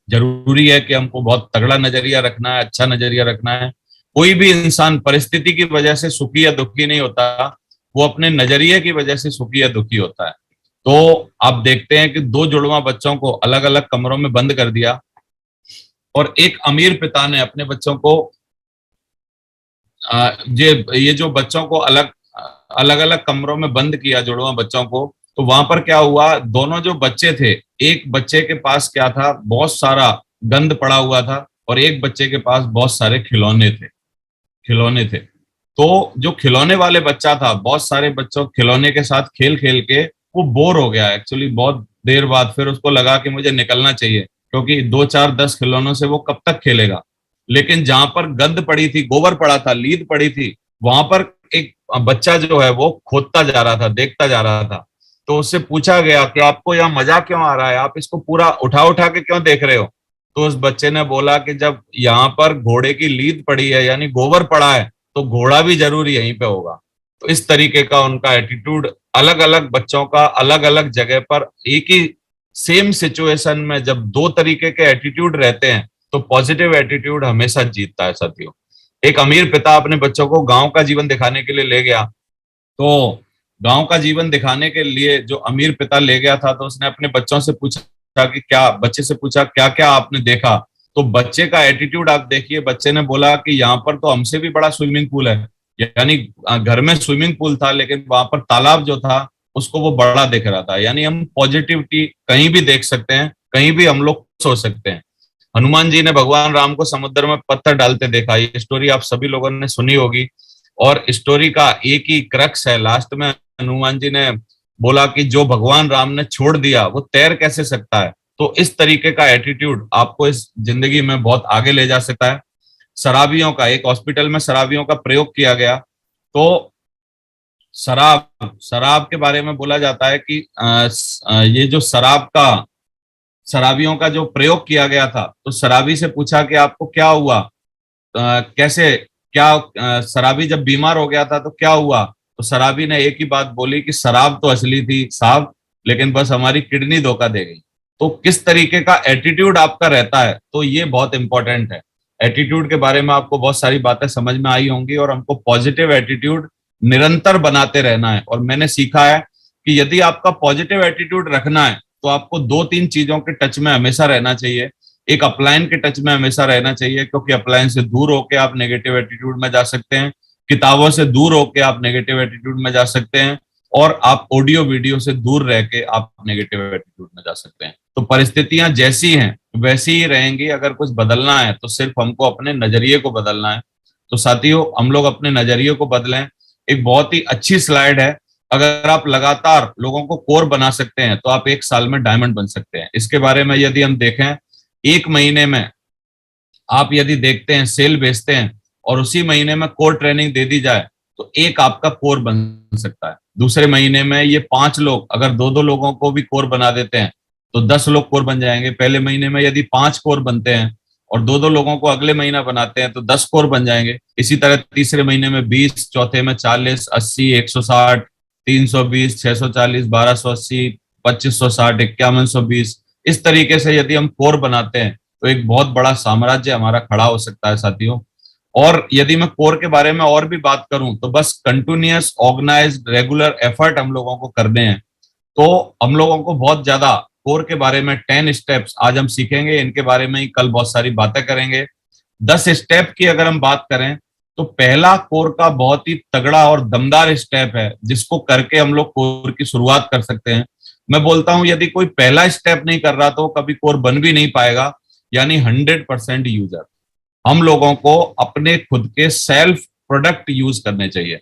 जरूरी है कि हमको बहुत तगड़ा नजरिया रखना है, अच्छा नजरिया रखना है। कोई भी इंसान परिस्थिति की वजह से सुखी या दुखी नहीं होता, वो अपने नजरिए की वजह से सुखी या दुखी होता है। तो आप देखते हैं कि दो जुड़वा बच्चों को अलग अलग कमरों में बंद कर दिया और एक अमीर पिता ने अपने बच्चों को ये जो बच्चों को अलग अलग अलग कमरों में बंद किया, जुड़वा बच्चों को, तो वहां पर क्या हुआ, दोनों जो बच्चे थे, एक बच्चे के पास क्या था, बहुत सारा गंद पड़ा हुआ था और एक बच्चे के पास बहुत सारे खिलौने थे। तो जो खिलौने वाले बच्चा था, बहुत सारे बच्चों खिलौने के साथ खेल खेल के वो बोर हो गया एक्चुअली बहुत देर बाद। फिर उसको लगा कि मुझे निकलना चाहिए, क्योंकि 2 4 10 खिलौनों से वो कब तक खेलेगा। लेकिन जहां पर गंद पड़ी थी, गोबर पड़ा था, लीद पड़ी थी, वहां पर एक बच्चा जो है वो खोदता जा रहा था, देखता जा रहा था। तो उससे पूछा गया कि आपको यहाँ मजा क्यों आ रहा है, आप इसको पूरा उठा उठा के क्यों देख रहे हो। तो उस बच्चे ने बोला कि जब यहाँ पर घोड़े की लीद पड़ी है यानी गोबर पड़ा है, तो घोड़ा भी जरूर यहीं पे होगा। तो इस तरीके का उनका एटीट्यूड, अलग अलग बच्चों का अलग अलग जगह पर एक ही सेम सिचुएशन में जब दो तरीके के एटीट्यूड रहते हैं तो पॉजिटिव एटीट्यूड हमेशा जीतता है साथियों। एक अमीर पिता अपने बच्चों को गांव का जीवन दिखाने के लिए ले गया। तो गांव का जीवन दिखाने के लिए जो अमीर पिता ले गया था, तो उसने अपने बच्चों से पूछा कि बच्चे से पूछा क्या क्या आपने देखा। तो बच्चे का एटीट्यूड आप देखिए, बच्चे ने बोला कि यहाँ पर तो हमसे भी बड़ा स्विमिंग पूल है, यानी घर में स्विमिंग पूल था लेकिन वहां पर तालाब जो था उसको वो बड़ा दिख रहा था। यानी हम पॉजिटिविटी कहीं भी देख सकते हैं, कहीं भी हम लोग सोच सकते हैं। हनुमान जी ने भगवान राम को समुद्र में पत्थर डालते देखा, ये स्टोरी आप सभी लोगों ने सुनी होगी। और स्टोरी का एक ही क्रक्स है, लास्ट में हनुमान जी ने बोला कि जो भगवान राम ने छोड़ दिया वो तैर कैसे सकता है। तो इस तरीके का एटीट्यूड आपको इस जिंदगी में बहुत आगे ले जा सकता है। शराबियों का, एक हॉस्पिटल में शराबियों का प्रयोग किया गया। तो शराब शराब के बारे में बोला जाता है कि ये जो शराबियों का जो प्रयोग किया गया था, तो शराबी से पूछा कि आपको क्या हुआ, कैसे क्या शराबी जब बीमार हो गया था तो क्या हुआ। तो शराबी ने एक ही बात बोली कि शराब तो असली थी साहब, लेकिन बस हमारी किडनी धोखा दे गई। तो किस तरीके का एटीट्यूड आपका रहता है, तो ये बहुत इंपॉर्टेंट है। एटीट्यूड के बारे में आपको बहुत सारी बातें समझ में आई होंगी और हमको पॉजिटिव एटीट्यूड निरंतर बनाते रहना है। और मैंने सीखा है कि यदि आपका पॉजिटिव एटीट्यूड रखना है तो आपको 2 3 चीजों के टच में हमेशा रहना चाहिए। एक अपलाइन के टच में हमेशा रहना चाहिए, क्योंकि अपलाइन से दूर होकर आप नेगेटिव एटीट्यूड में जा सकते हैं, किताबों से दूर होकर आप नेगेटिव एटीट्यूड में जा सकते हैं, और आप ऑडियो वीडियो से दूर रह के आप नेगेटिव एटीट्यूड में जा सकते हैं। तो परिस्थितियां जैसी हैं वैसी ही रहेंगी, अगर कुछ बदलना है तो सिर्फ हमको अपने नजरिए को बदलना है। तो साथियों, हम लोग अपने नजरिए को बदलें। एक बहुत ही अच्छी स्लाइड है, अगर आप लगातार लोगों को कोर बना सकते हैं तो आप 1 साल में डायमंड बन सकते हैं। इसके बारे में यदि हम देखें, 1 महीने में आप यदि देखते हैं सेल बेचते हैं और उसी महीने में कोर ट्रेनिंग दे दी जाए तो एक आपका कोर बन सकता है। दूसरे महीने में ये 5 लोग अगर 2 2 लोगों को भी कोर बना देते हैं तो 10 लोग कोर बन जाएंगे। पहले महीने में यदि 5 कोर बनते हैं और 2 2 लोगों को अगले महीना बनाते हैं तो 10 कोर बन जाएंगे। इसी तरह तीसरे महीने में 20, चौथे में 40, 80, 160, 320, 640, 1280, 2560, 5120। इस तरीके से यदि हम कोर बनाते हैं तो एक बहुत बड़ा साम्राज्य हमारा खड़ा हो सकता है साथियों। और यदि मैं कोर के बारे में और भी बात करूं तो बस कंटिन्यूअस ऑर्गेनाइज्ड रेगुलर एफर्ट हम लोगों को करने हैं। तो हम लोगों को बहुत ज्यादा कोर के बारे में 10 स्टेप्स आज हम सीखेंगे, इनके बारे में ही कल बहुत सारी बातें करेंगे। 10 स्टेप की अगर हम बात करें तो पहला कोर का बहुत ही तगड़ा और दमदार स्टेप है जिसको करके हम लोग कोर की शुरुआत कर सकते हैं। मैं बोलता हूं यदि कोई पहला स्टेप नहीं कर रहा तो कभी कोर बन भी नहीं पाएगा, यानी 100% यूजर। हम लोगों को अपने खुद के सेल्फ प्रोडक्ट यूज करने चाहिए।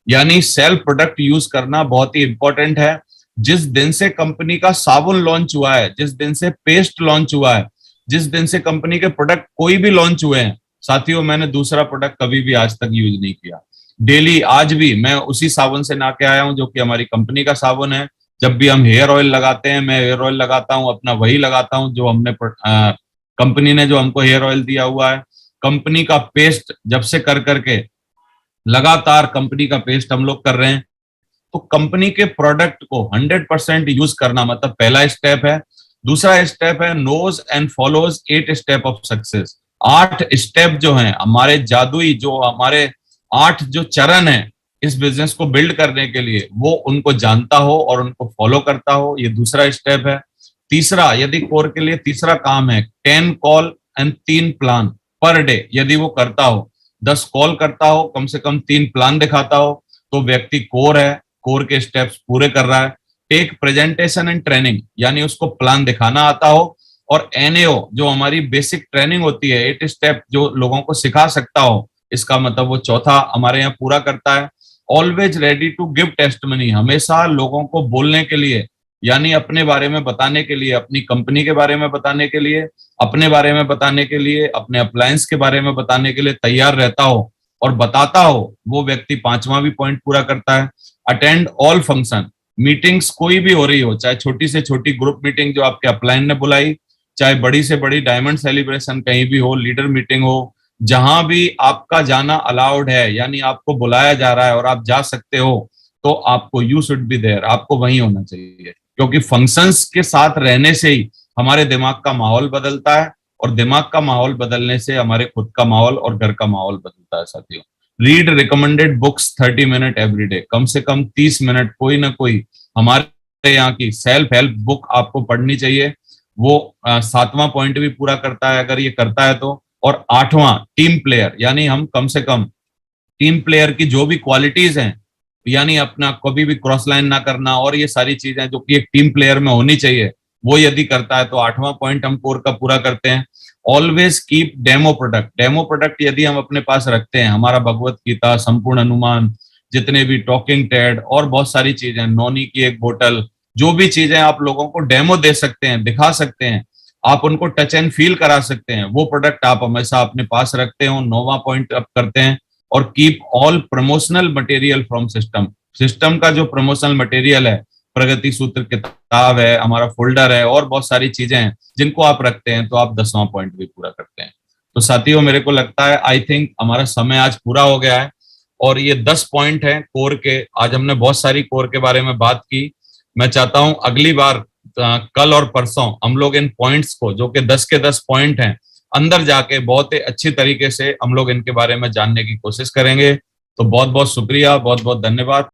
यानी सेल्फ प्रोडक्ट यूज करना बहुत ही इंपॉर्टेंट है। जिस दिन से कंपनी का साबुन लॉन्च हुआ है, जिस दिन से पेस्ट लॉन्च हुआ है, जिस दिन से कंपनी के प्रोडक्ट कोई भी लॉन्च हुए हैं, साथियों मैंने दूसरा प्रोडक्ट कभी भी आज तक यूज नहीं किया। डेली आज भी मैं उसी साबुन से नहा के आया हूं जो कि हमारी कंपनी का साबुन है। जब भी हम हेयर ऑयल लगाते हैं, मैं हेयर ऑयल लगाता हूं अपना, वही लगाता हूं जो हमने कंपनी ने जो हमको हेयर ऑयल दिया हुआ है। कंपनी का पेस्ट जब से कर करके लगातार कंपनी का पेस्ट हम लोग कर रहे हैं। तो कंपनी के प्रोडक्ट को 100% यूज करना मतलब पहला स्टेप है। दूसरा स्टेप है knows and follows 8 step of success. 8 step जो हैं हमारे जादुई, जो हमारे 8 जो चरण है इस बिजनेस को बिल्ड करने के लिए, वो उनको जानता हो और उनको फॉलो करता हो, ये दूसरा स्टेप है। तीसरा, यदि कोर के लिए तीसरा काम है 10 call and 3 plan per day. यदि वो करता हो, 10 कॉल करता हो, कम से कम 3 प्लान दिखाता हो, तो व्यक्ति कोर है, कोर के स्टेप्स पूरे कर रहा है। टेक प्रेजेंटेशन एंड ट्रेनिंग, यानी उसको प्लान दिखाना आता हो, और एनएओ जो हमारी बेसिक ट्रेनिंग होती है, 8 स्टेप जो लोगों को सिखा सकता हो, इसका मतलब वो चौथा हमारे यहाँ पूरा करता है। Always ready to give testimony, हमेशा लोगों को बोलने के लिए, यानी अपने बारे में बताने के लिए, अपनी कंपनी के बारे में बताने के लिए, अपने बारे में बताने के लिए, अपने अप्लायंस के बारे में बताने के लिए तैयार रहता हो और बताता हो, वो व्यक्ति 5वां भी पॉइंट पूरा करता है। अटेंड ऑल फंक्शन, मीटिंग्स कोई भी हो रही हो, चाहे छोटी से छोटी ग्रुप मीटिंग जो आपके अपलाइन ने बुलाई, चाहे बड़ी से बड़ी डायमंड सेलिब्रेशन कहीं भी हो, लीडर मीटिंग हो, जहां भी आपका जाना अलाउड है, यानी आपको बुलाया जा रहा है और आप जा सकते हो, तो आपको यू शुड बी देयर, आपको वहीं होना चाहिए। क्योंकि फंक्शंस के साथ रहने से ही हमारे दिमाग का माहौल बदलता है, और दिमाग का माहौल बदलने से हमारे खुद का माहौल और घर का माहौल बदलता है। साथियों, read recommended books 30 minute every day, कम से कम 30 मिनट कोई ना कोई हमारे यहाँ की सेल्फ हेल्प बुक आपको पढ़नी चाहिए। वो 7वां पॉइंट भी पूरा करता है अगर ये करता है तो। और 8वां टीम प्लेयर, यानी हम कम से कम टीम प्लेयर की जो भी क्वालिटीज हैं, यानी अपना कभी भी क्रॉस लाइन ना करना, और ये सारी चीजें जो कि एक टीम प्लेयर में होनी चाहिए, वो यदि करता है तो 8वां पॉइंट हम कोर का पूरा करते हैं। Always keep demo product, demo product यदि हम अपने पास रखते हैं, हमारा भगवत गीता, संपूर्ण अनुमान, जितने भी टॉकिंग टेड और बहुत सारी चीजें, नोनी की एक बोतल, जो भी चीजें आप लोगों को डेमो दे सकते हैं, दिखा सकते हैं, आप उनको टच एंड फील करा सकते हैं, वो प्रोडक्ट आप हमेशा अपने पास रखते हो। 9वां पॉइंट आप करते हैं। और keep all promotional material from system, system का जो प्रमोशनल मटेरियल है, प्रगति सूत्र किताब है, हमारा फोल्डर है, और बहुत सारी चीजें हैं जिनको आप रखते हैं, तो आप 10वां पॉइंट भी पूरा करते हैं। तो साथियों, मेरे को लगता है आई थिंक हमारा समय आज पूरा हो गया है, और ये 10 पॉइंट हैं कोर के। आज हमने बहुत सारी कोर के बारे में बात की। मैं चाहता हूं अगली बार कल और परसों हम लोग इन पॉइंट्स को, जो कि 10 के 10 पॉइंट हैं, अंदर जाके बहुत ही अच्छी तरीके से हम लोग इनके बारे में जानने की कोशिश करेंगे। तो बहुत बहुत शुक्रिया, बहुत बहुत धन्यवाद।